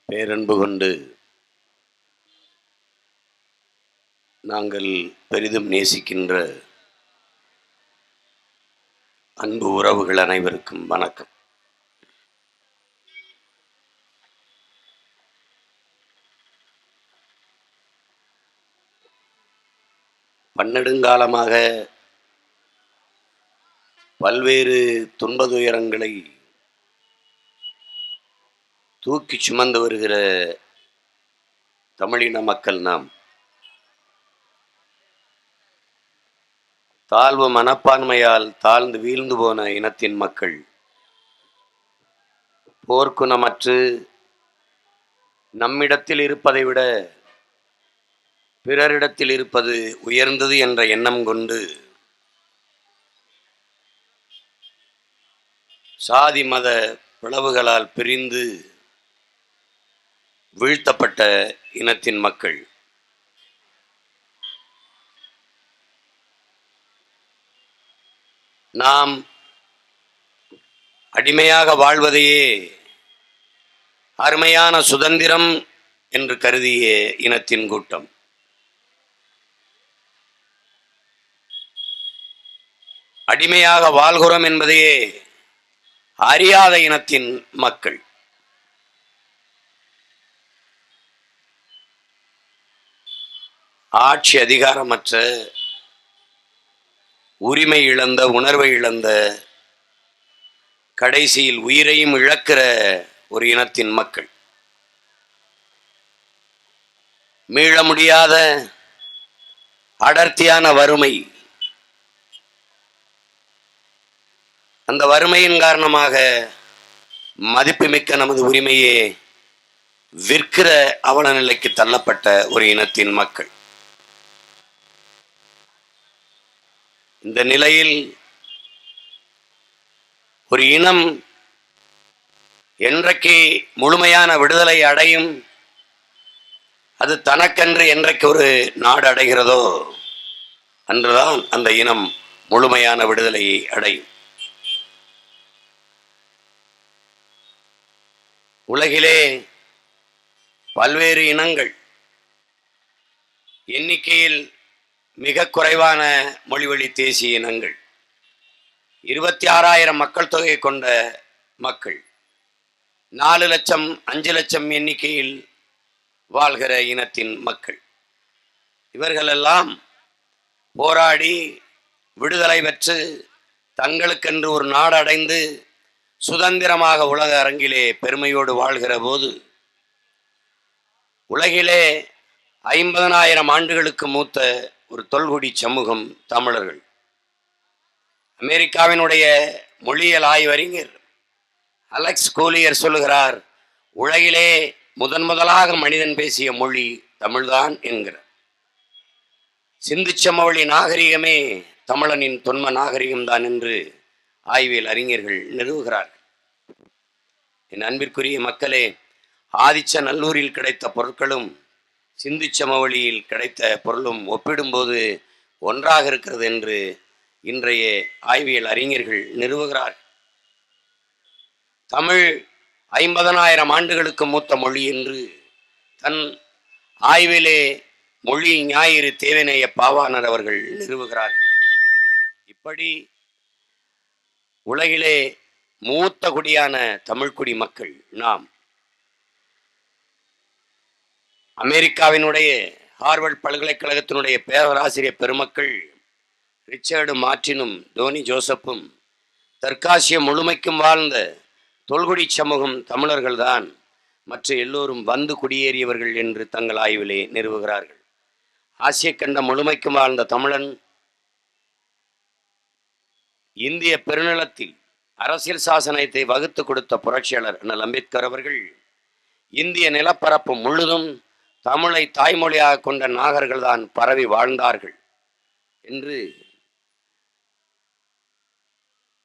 பேரன்பு கொண்டு நாங்கள் பெரிதும் நேசிக்கின்ற அன்பு உறவுகள் அனைவருக்கும் வணக்கம். பன்னெடுங்காலமாக பல்வேறு துன்ப துயரங்களை தூக்கி சுமந்து வருகிற தமிழின மக்கள் நாம். தாழ்வு மனப்பான்மையால் தாழ்ந்து வீழ்ந்து போன இனத்தின் மக்கள். போர்க்குணமற்று நம்மிடத்தில் இருப்பதை விட பிறரிடத்தில் இருப்பது உயர்ந்தது என்ற எண்ணம் கொண்டு சாதி மத பிளவுகளால் பிரிந்து வீழ்த்தப்பட்ட இனத்தின் மக்கள். நாம் அடிமையாக வாழ்வதையே அருமையான சுதந்திரம் என்று கருதிய இனத்தின் கூட்டம். அடிமையாக வாழ்கிறோம் என்பதையே அறியாத இனத்தின் மக்கள். ஆட்சி அதிகாரமற்ற, உரிமை இழந்த, உணர்வை இழந்த, கடைசியில் உயிரையும் இழக்கிற ஒரு இனத்தின் மக்கள். மீள முடியாத அடர்த்தியான வறுமை. அந்த வறுமையின் காரணமாக மதிப்புமிக்க நமது உரிமையே விற்கிற அவல நிலைக்கு தள்ளப்பட்ட ஒரு இனத்தின் மக்கள். இந்த நிலையில் ஒரு இனம் என்றைக்கு முழுமையான விடுதலை அடையும், அது தனக்கென்று என்றைக்கு ஒரு நாடு அடைகிறதோ அன்றுதான் அந்த இனம் முழுமையான விடுதலையை அடையும். உலகிலே பல்வேறு இனங்கள், எண்ணிக்கையில் மிக குறைவான மொழிவழி தேசிய இனங்கள், 26,000 மக்கள் தொகை கொண்ட மக்கள், 4 லட்சம் 5 லட்சம் எண்ணிக்கையில் வாழ்கிற இனத்தின் மக்கள். இவர்களெல்லாம் போராடி விடுதலை பெற்று தங்களுக்கென்று ஒரு நாடு அடைந்து சுதந்திரமாக உலக அரங்கிலே பெருமையோடு வாழ்கிற போது, உலகிலே 50,000 ஆண்டுகளுக்கு மூத்த ஒரு தொல்குடி சமூகம் தமிழர்கள். அமெரிக்காவினுடைய மொழியியல் ஆய்வறிஞர் அலெக்ஸ் கோலியர் சொல்லுகிறார், உலகிலே முதலாக மனிதன் பேசிய மொழி தமிழ்தான் என்கிறார். சிந்து சமவெளி நாகரிகமே தமிழனின் தொன்ம நாகரிகம்தான் என்று ஆய்வியல் அறிஞர்கள் நிறுவுகிறார்கள். என் அன்பிற்குரிய மக்களே, ஆதிச்ச நல்லூரில் கிடைத்த பொருட்களும் சிந்து சமவெளியில் கிடைத்த பொருளும் ஒப்பிடும்போது ஒன்றாக இருக்கிறது என்று இன்றைய ஆய்வியல் அறிஞர்கள் நிறுவுகிறார்கள். தமிழ் 50,000 ஆண்டுகளுக்கு மூத்த மொழி என்று தன் ஆய்விலே மொழி ஞாயிறு தேவநேய பாவாணர் அவர்கள் நிறுவுகிறார்கள். இப்படி உலகிலே மூத்த குடியான தமிழ்குடி மக்கள் நாம். அமெரிக்காவினுடைய ஹார்வர்ட் பல்கலைக்கழகத்தினுடைய பேராசிரியர் பெருமக்கள் ரிச்சர்டு மார்டினும் டோனி ஜோசப்பும் தெற்காசிய முழுமைக்கும் வாழ்ந்த தொல்குடி சமூகம் தமிழர்கள்தான், மற்ற எல்லோரும் வந்து குடியேறியவர்கள் என்று தங்கள் ஆய்விலே நிறுவுகிறார்கள். ஆசிய கண்ட முழுமைக்கும் வாழ்ந்த தமிழன் இந்திய பெருநிலத்தில் அரசியல் சாசனத்தை வகுத்து கொடுத்த புரட்சியாளர் அண்ணல் அம்பேத்கர் அவர்கள் இந்திய நிலப்பரப்பு முழுதும் தமிழை தாய்மொழியாக கொண்ட நாகர்கள் தான் பரவி வாழ்ந்தார்கள் என்று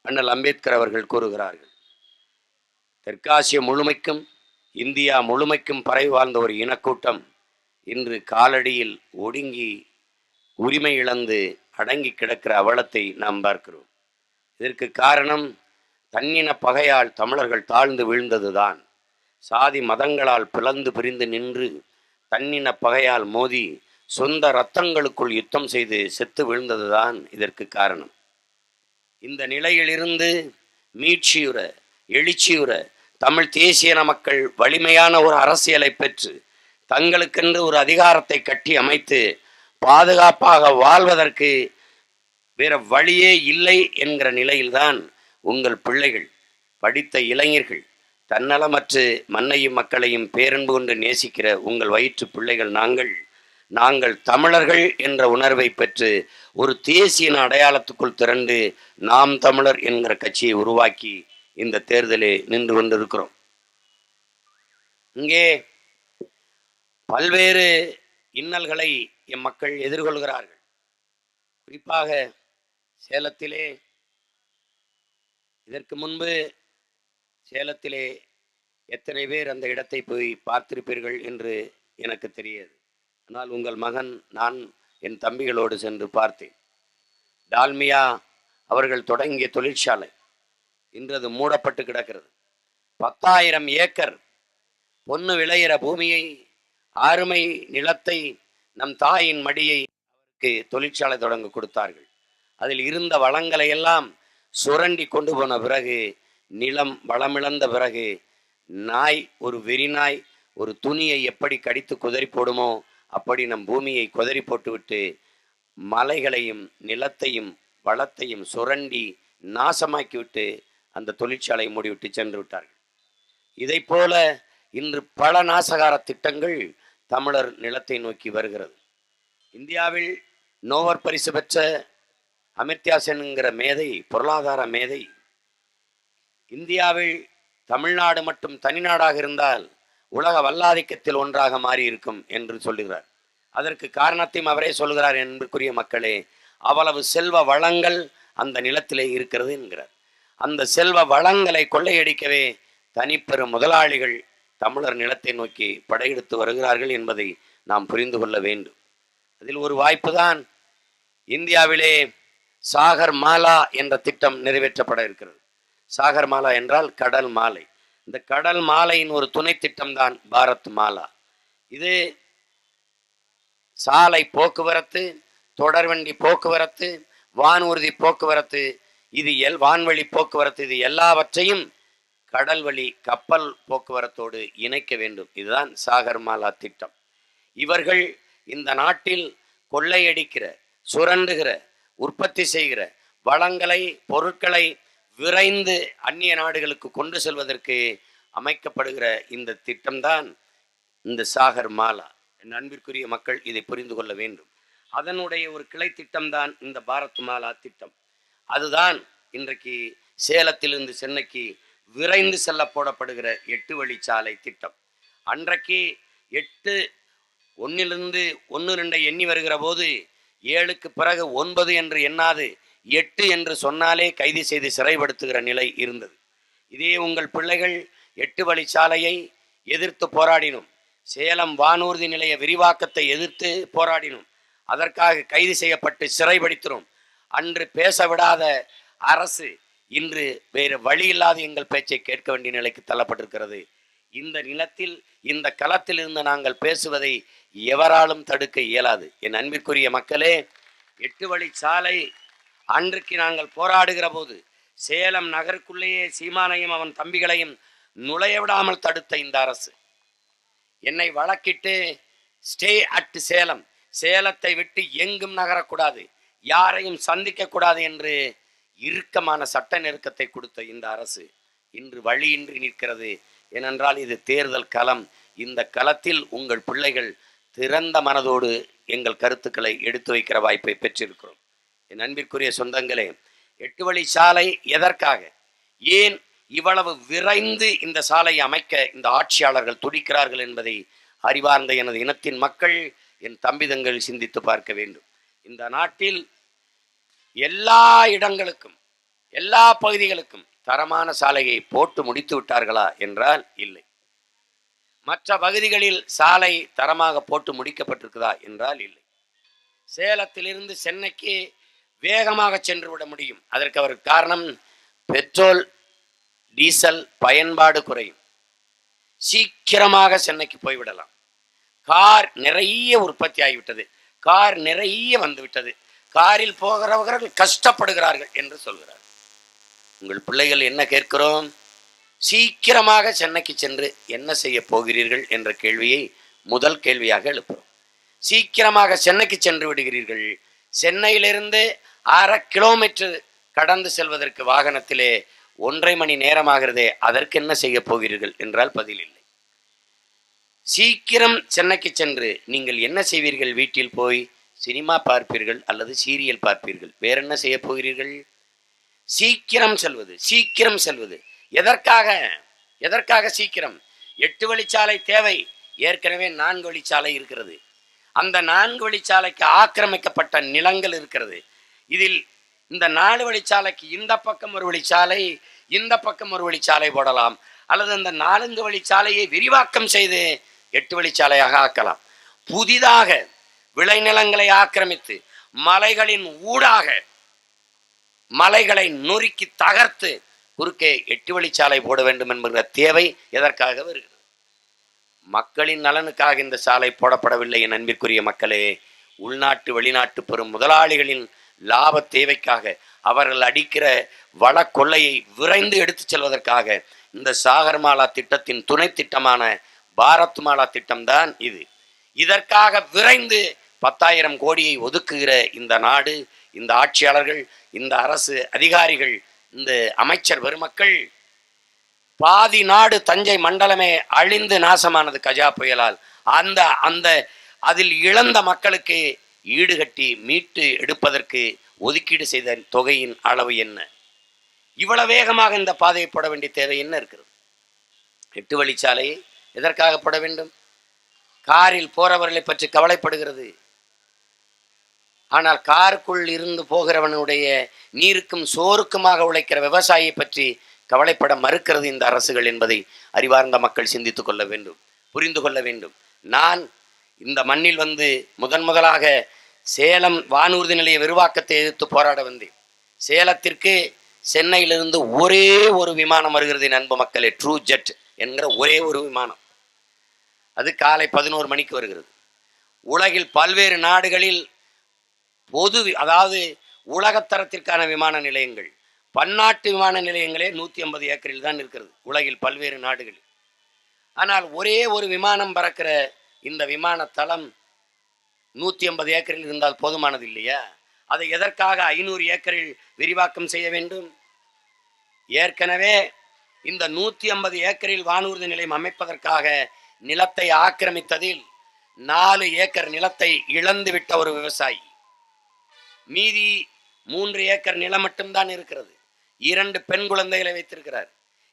அண்ணல் அம்பேத்கர் அவர்கள் கூறுகிறார்கள். தெற்காசிய முழுமைக்கும் இந்தியா முழுமைக்கும் பரவி வாழ்ந்த ஒரு இனக்கூட்டம் இன்று காலடியில் ஒடுங்கி உரிமை இழந்து அடங்கி கிடக்கிற அவலத்தை நாம் பார்க்கிறோம். இதற்கு காரணம் தன்னின பகையால் தமிழர்கள் தாழ்ந்து வீழ்ந்ததுதான். சாதி மதங்களால் பிளந்து பிரிந்து நின்று தன்னின பகையால் மோதி சொந்த இரத்தங்களுக்குள் யுத்தம் செய்து செத்து விழுந்ததுதான் இதற்கு காரணம். இந்த நிலையிலிருந்து மீட்சியுற எழுச்சியுற தமிழ் தேசியன மக்கள் வலிமையான ஒரு அரசியலை பெற்று தங்களுக்கென்று ஒரு அதிகாரத்தை கட்டி அமைத்து பாதுகாப்பாக வாழ்வதற்கு வேற வழியே இல்லை என்கிற நிலையில்தான் உங்கள் பிள்ளைகள், படித்த இளைஞர்கள், தன்னலமற்று மண்ணையும் மக்களையும் பேரன்பு கொண்டு நேசிக்கிற உங்கள் வயிற்று பிள்ளைகள் நாங்கள் தமிழர்கள் என்ற உணர்வை பெற்று ஒரு தேசிய அடையாளத்துக்குள் திரண்டு நாம் தமிழர் என்கிற கட்சியை உருவாக்கி இந்த தேர்தலில் நின்று கொண்டிருக்கிறோம். இங்கே பல்வேறு இன்னல்களை எம் மக்கள் எதிர்கொள்கிறார்கள். குறிப்பாக சேலத்திலே, இதற்கு முன்பு சேலத்திலே எத்தனை பேர் அந்த இடத்தை போய் பார்த்திருப்பீர்கள் என்று எனக்கு தெரியாது. ஆனால் உங்கள் மகன், நான் என் தம்பிகளோடு சென்று பார்த்தேன். டால்மியா அவர்கள் தொடங்கிய தொழிற்சாலை இன்று அது மூடப்பட்டு கிடக்கிறது. 10,000 ஏக்கர் பொன்னு விளையிற பூமியை, அருமை நிலத்தை, நம் தாயின் மடியை அவருக்கு தொழிற்சாலை தொடங்க கொடுத்தார்கள். அதில் இருந்த வளங்களை எல்லாம் சுரண்டி கொண்டு போன பிறகு, நிலம் வளமிழந்த பிறகு, நாய், ஒரு வெறி நாய் ஒரு துணியை எப்படி கடித்து குதறி போடுமோ அப்படி நம் பூமியை குதறி போட்டுவிட்டு மலைகளையும் நிலத்தையும் வளத்தையும் சுரண்டி நாசமாக்கிவிட்டு அந்த தொழிற்சாலை மூடிவிட்டு சென்று விட்டார்கள். இதை போல இன்று பல நாசகார திட்டங்கள் தமிழர் நிலத்தை நோக்கி வருகிறது. இந்தியாவில் நோபல் பரிசு பெற்ற அமிர்த்யா சென்ங்கிற மேதை, பொருளாதார மேதை, இந்தியாவில் தமிழ்நாடு மட்டும் தனிநாடாக இருந்தால் உலக வல்லாதிக்கத்தில் ஒன்றாக மாறி இருக்கும் என்று சொல்லுகிறார். அதற்கு காரணத்தையும் அவரே சொல்கிறார். என்பதற்குரிய மக்களே, அவ்வளவு செல்வ வளங்கள் அந்த நிலத்திலே இருக்கிறது என்கிறார். அந்த செல்வ வளங்களை கொள்ளையடிக்கவே தனிப்பெரும் முதலாளிகள் தமிழர் நிலத்தை நோக்கி படையெடுத்து வருகிறார்கள் என்பதை நாம் புரிந்து கொள்ள வேண்டும். அதில் ஒரு வாய்ப்பு தான் இந்தியாவிலே சாகர் மாலா என்ற திட்டம் நிறைவேற்றப்பட இருக்கிறது. சாகர் மாலா என்றால் கடல் மாலை. இந்த கடல் மாலையின் ஒரு துணை திட்டம் தான் பாரத் மாலா. இது சாலை போக்குவரத்து, தொடர்வண்டி போக்குவரத்து, வானூர்தி போக்குவரத்து, இது வான்வழி போக்குவரத்து, இது எல்லாவற்றையும் கடல் வழி கப்பல் போக்குவரத்தோடு இணைக்க வேண்டும். இதுதான் சாகர் மாலா திட்டம். இவர்கள் இந்த நாட்டில் கொள்ளையடிக்கிற, சுரண்டுகிற, உற்பத்தி செய்கிற வளங்களை, பொருட்களை விரைந்து அந்நிய நாடுகளுக்கு கொண்டு செல்வதற்கு அமைக்கப்படுகிற இந்த திட்டம்தான் இந்த சாகர் மாலா. என் அன்பிற்குரிய மக்கள் இதை புரிந்து கொள்ள வேண்டும். அதனுடைய ஒரு கிளை திட்டம்தான் இந்த பாரத் மாலா திட்டம். அதுதான் இன்றைக்கு சேலத்திலிருந்து சென்னைக்கு விரைந்து செல்ல போடப்படுகிற 8 வழிச்சாலை திட்டம். அன்றைக்கு 8 1 2 எண்ணி வருகிற போது 7க்கு பிறகு 9 என்று எண்ணாது 8 என்று சொன்னாலே கைது செய்து சிறைப்படுத்துகிற நிலை இருந்தது. இதே உங்கள் பிள்ளைகள் 8 வழிச்சாலையை எதிர்த்து போராடினோம். சேலம் வானூர்தி நிலைய விரிவாக்கத்தை எதிர்த்து போராடினோம். அதற்காக கைது செய்யப்பட்டு சிறைப்படுத்தினோம். அன்று பேச விடாத அரசு இன்று வேறு வழி இல்லாத எங்கள் பேச்சை கேட்க வேண்டிய நிலைக்கு தள்ளப்பட்டிருக்கிறது. இந்த நிலத்தில், இந்த களத்தில் இருந்து நாங்கள் பேசுவதை எவராலும் தடுக்க இயலாது. என் அன்பிற்குரிய மக்களே, 8 வழிச்சாலை அன்றைக்கு நாங்கள் போராடுகிற போது சேலம் நகருக்குள்ளேயே சீமானையும் அவன் தம்பிகளையும் நுழைய விடாமல் தடுத்த இந்த அரசு என்னை வழக்கிட்டு ஸ்டே அட் சேலம், சேலத்தை விட்டு எங்கும் நகரக்கூடாது, யாரையும் சந்திக்க கூடாது என்று இறுக்கமான சட்ட நெருக்கத்தை கொடுத்த இந்த அரசு இன்று வழியின்றி நிற்கிறது. ஏனென்றால் இது தேர்தல் களம். இந்த களத்தில் உங்கள் பிள்ளைகள் திறந்த மனதோடு எங்கள் கருத்துக்களை எடுத்து வைக்கிற வாய்ப்பை பெற்றிருக்கிறோம். என் அன்பிற்குரிய சொந்தங்களே, 8 வழி சாலை எதற்காக, ஏன் இவ்வளவு விரைந்து இந்த சாலையை அமைக்க இந்த ஆட்சியாளர்கள் துடிக்கிறார்கள் என்பதை அறிவார்ந்த எனது இனத்தின் மக்கள், என் தம்பிதங்கள் சிந்தித்து பார்க்க வேண்டும். இந்த நாட்டில் எல்லா இடங்களுக்கும், எல்லா பகுதிகளுக்கும் தரமான சாலையை போட்டு முடித்து விட்டார்களா என்றால் இல்லை. மற்ற பகுதிகளில் சாலை தரமாக போட்டு முடிக்கப்பட்டிருக்குதா என்றால் இல்லை. சேலத்திலிருந்து சென்னைக்கு வேகமாக சென்று விட முடியும். அதற்கு அவருக்கு காரணம் பெட்ரோல் டீசல் பயன்பாடு குறையும். சீக்கிரமாக சென்னைக்கு போய்விடலாம். கார் நிறைய உற்பத்தி ஆகிவிட்டது, கார் நிறைய வந்துவிட்டது, காரில் போகிறவர்கள் கஷ்டப்படுகிறார்கள் என்று சொல்கிறார். உங்கள் பிள்ளைகள் என்ன கேட்கிறோம்? சீக்கிரமாக சென்னைக்கு சென்று என்ன செய்ய போகிறீர்கள் என்ற கேள்வியை முதல் கேள்வியாக எழுப்புகிறோம். சீக்கிரமாக சென்னைக்கு சென்று விடுகிறீர்கள், சென்னையிலிருந்து 1/2 கிலோமீட்டர் கடந்து செல்வதற்கு வாகனத்திலே 1.5 மணி நேரமாகிறதே, அதற்கு என்ன செய்ய போகிறீர்கள் என்றால் பதில் இல்லை. சீக்கிரம் சென்னைக்கு சென்று நீங்கள் என்ன செய்வீர்கள்? வீட்டில் போய் சினிமா பார்ப்பீர்கள் அல்லது சீரியல் பார்ப்பீர்கள். வேற என்ன செய்ய போகிறீர்கள்? சீக்கிரம் செல்வது, சீக்கிரம் செல்வது. எதற்காக? எதற்காக சீக்கிரம்? 8 வழிச்சாலை தேவை, ஏற்கனவே 4 வழிச்சாலை இருக்கிறது. அந்த 4 வழிச்சாலைக்கு ஆக்கிரமிக்கப்பட்ட நிலங்கள் இருக்கிறது. இதில் இந்த 4 வழிச்சாலைக்கு இந்த பக்கம் ஒரு வழிச்சாலை, இந்த பக்கம் ஒரு வழிச்சாலை போடலாம், அல்லது அந்த 4 வழிச்சாலையை விரிவாக்கம் செய்து 8 வழிச்சாலையாக ஆக்கலாம். புதிதாக விளைநிலங்களை ஆக்கிரமித்து மலைகளின் ஊடாக மலைகளை நொறுக்கி தகர்த்து குறுக்கே 8 வழிச்சாலை போட வேண்டும் என்கிற தேவை எதற்காக வருகிறது? மக்களின் நலனுக்காக இந்த சாலை போடப்படவில்லை. என் அன்பிற்குரிய மக்களே, உள்நாட்டு வெளிநாட்டு பெரும் முதலாளிகளின் லாப தேவைக்காக அவர்கள் அடிக்கிற வள கொள்ளையை விரைந்து எடுத்துச் செல்வதற்காக இந்த சாகர்மாலா திட்டத்தின் துணை திட்டமான பாரத் மாலா திட்டம்தான் இது. இதற்காக விரைந்து 10,000 கோடியை ஒதுக்குகிற இந்த நாடு, இந்த ஆட்சியாளர்கள், இந்த அரசு அதிகாரிகள், இந்த அமைச்சர் பெருமக்கள், பாதி நாடு தஞ்சை மண்டலமே அழிந்து நாசமானது கஜா புயலால். அந்த அந்த அதில் இழந்த மக்களுக்கு ஈடுகட்டி மீட்டு எடுப்பதற்கு ஒதுக்கீடு செய்த தொகையின் அளவு என்ன? இவ்வளவு வேகமாக இந்த பாதையை போட வேண்டிய தேவை என்ன இருக்கிறது? 8 வழிச்சாலை எதற்காக போட வேண்டும்? காரில் போறவர்களை பற்றி கவலைப்படுகிறது. ஆனால் காருக்குள் இருந்து போகிறவனுடைய நீருக்கும் சோறுக்குமாக உழைக்கிற விவசாயியை பற்றி கவலைப்பட மறுக்கிறது இந்த அரசுகள் என்பதை அறிவார்ந்த மக்கள் சிந்தித்துக் கொள்ள வேண்டும், புரிந்து கொள்ள வேண்டும். நான் இந்த மண்ணில் வந்து முதலாக சேலம் வானூர்தி நிலைய விரிவாக்கத்தை எதிர்த்து போராட வந்தேன். சேலத்திற்கு சென்னையிலிருந்து ஒரே ஒரு விமானம் வருகிறது அன்பு மக்களே, ட்ரூ ஜெட் என்கிற ஒரே ஒரு விமானம். அது காலை 11 மணிக்கு வருகிறது. உலகில் பல்வேறு நாடுகளில் பொது, அதாவது உலகத்தரத்திற்கான விமான நிலையங்கள், பன்னாட்டு விமான நிலையங்களே 150 ஏக்கரில் தான் இருக்கிறது உலகில் பல்வேறு நாடுகளில். ஆனால் ஒரே ஒரு விமானம் பறக்கிற இந்த விமான தளம் 150 ஏக்கரில் இருந்தால் போதுமானது இல்லையா? அதை எதற்காக 500 ஏக்கரில் விரிவாக்கம் செய்ய வேண்டும்? ஏற்கனவே இந்த 150 ஏக்கரில் வானூர்தி நிலையம் அமைப்பதற்காக நிலத்தை ஆக்கிரமித்ததில் 4 ஏக்கர் நிலத்தை இழந்துவிட்ட ஒரு விவசாயி, மீதி 3 ஏக்கர் நிலம் மட்டும்தான் இருக்கிறது. 2 பெண் குழந்தைகளை வைத்திருக்கிறார்.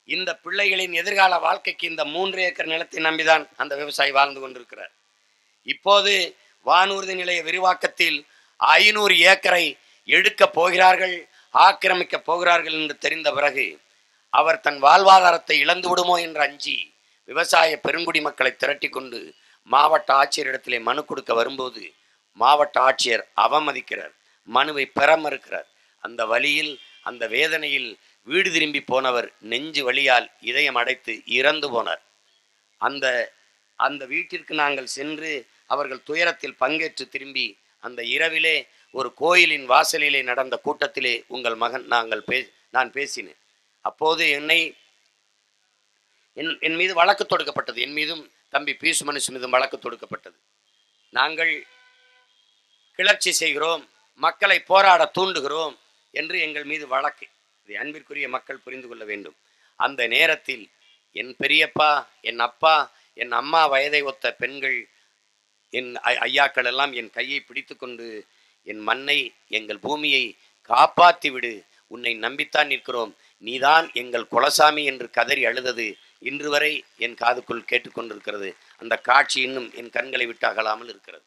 இந்த பிள்ளைகளின் எதிர்கால வாழ்க்கைக்கு இந்த 3 ஏக்கர் நிலத்தை நம்பிதான் அந்த விவசாயி வாழ்ந்து கொண்டிருக்கிறார். இப்போது வானூர்தி நிலைய விரிவாக்கத்தில் 500 ஏக்கரை எடுக்க போகிறார்கள், ஆக்கிரமிக்க போகிறார்கள் என்று தெரிந்த பிறகு அவர் தன் வாழ்வாதாரத்தை இழந்து விடுமோ என்று அஞ்சி விவசாய பெருங்குடி மக்களை திரட்டி கொண்டு மாவட்ட ஆட்சியரிடத்திலே மனு கொடுக்க வரும்போது மாவட்ட ஆட்சியர் அவமதிக்கிறார், மனுவை பெற மறுக்கிறார். அந்த வழியில், அந்த வேதனையில் வீடு திரும்பி போனவர் நெஞ்சு வலியால் இதயம் அடைத்து இறந்து போனார். அந்த அந்த வீட்டிற்கு நாங்கள் சென்று அவர்கள் துயரத்தில் பங்கேற்று திரும்பி அந்த இரவிலே ஒரு கோயிலின் வாசலிலே நடந்த கூட்டத்திலே உங்கள் மகன் நான் பேசினேன். அப்போது என் மீது வழக்கு தொடுக்கப்பட்டது. என் மீதும் தம்பி பீசு மனுஷ் மீதும் வழக்கு தொடுக்கப்பட்டது. நாங்கள் கிளர்ச்சி செய்கிறோம், மக்களை போராட தூண்டுகிறோம் என்று எங்கள் மீது வழக்கு. இதை அன்பிற்குரிய மக்கள் புரிந்து கொள்ள வேண்டும். அந்த நேரத்தில் என் பெரியப்பா, என் அப்பா, என் அம்மா வயதை ஒத்த பெண்கள், என் ஐயாக்கள் எல்லாம் என் கையை பிடித்து கொண்டு என் மண்ணை, எங்கள் பூமியை காப்பாற்றி விடு, உன்னை நம்பித்தான் நிற்கிறோம், நீதான் எங்கள் குலசாமி என்று கதறி அழுதது இன்று வரை என் காதுக்குள் கேட்டுக்கொண்டிருக்கிறது. அந்த காட்சி இன்னும் என் கண்களை விட்டு அகலாமல் இருக்கிறது.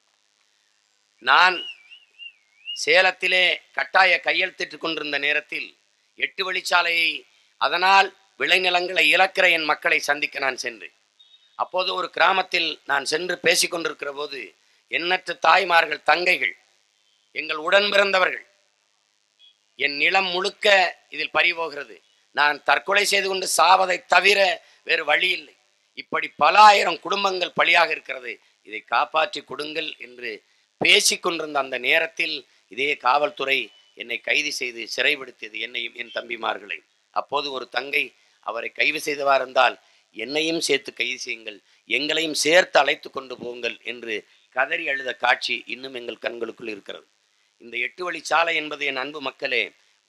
நான் சேலத்திலே கட்டாய கையெழுத்திட்டு கொண்டிருந்த நேரத்தில் 8 வழிச்சாலையை, அதனால் விளைநிலங்களை இழக்கிற என் மக்களை சந்திக்க நான் சென்றேன். அப்போது ஒரு கிராமத்தில் நான் சென்று பேசிக்கொண்டிருக்கிற போது எண்ணற்ற தாய்மார்கள், தங்கைகள், எங்கள் உடன் பிறந்தவர்கள், என் நிலம் முழுக்க இதில் பறிபோகிறது, நான் தற்கொலை செய்து கொண்டு சாவதை தவிர வேறு வழி இல்லை, இப்படி பல ஆயிரம் குடும்பங்கள் பலியாக இருக்கிறது. இதை காப்பாற்றி கொடுங்கள் என்று பேசிக்கொண்டிருந்த அந்த நேரத்தில் இதே காவல்துறை என்னை கைது செய்து சிறைப்படுத்தியது, என்னையும் என் தம்பிமார்களை. அப்போது ஒரு தங்கை, அவரை கைது செய்தவா இருந்தால் என்னையும் சேர்த்து கைது செய்யுங்கள், எங்களையும் சேர்த்து அழைத்து கொண்டு போங்கள் என்று கதறி அழுத காட்சி இன்னும் எங்கள் கண்களுக்குள் இருக்கிறது. இந்த 8 வழிச்சாலை என்பது என் அன்பு மக்களே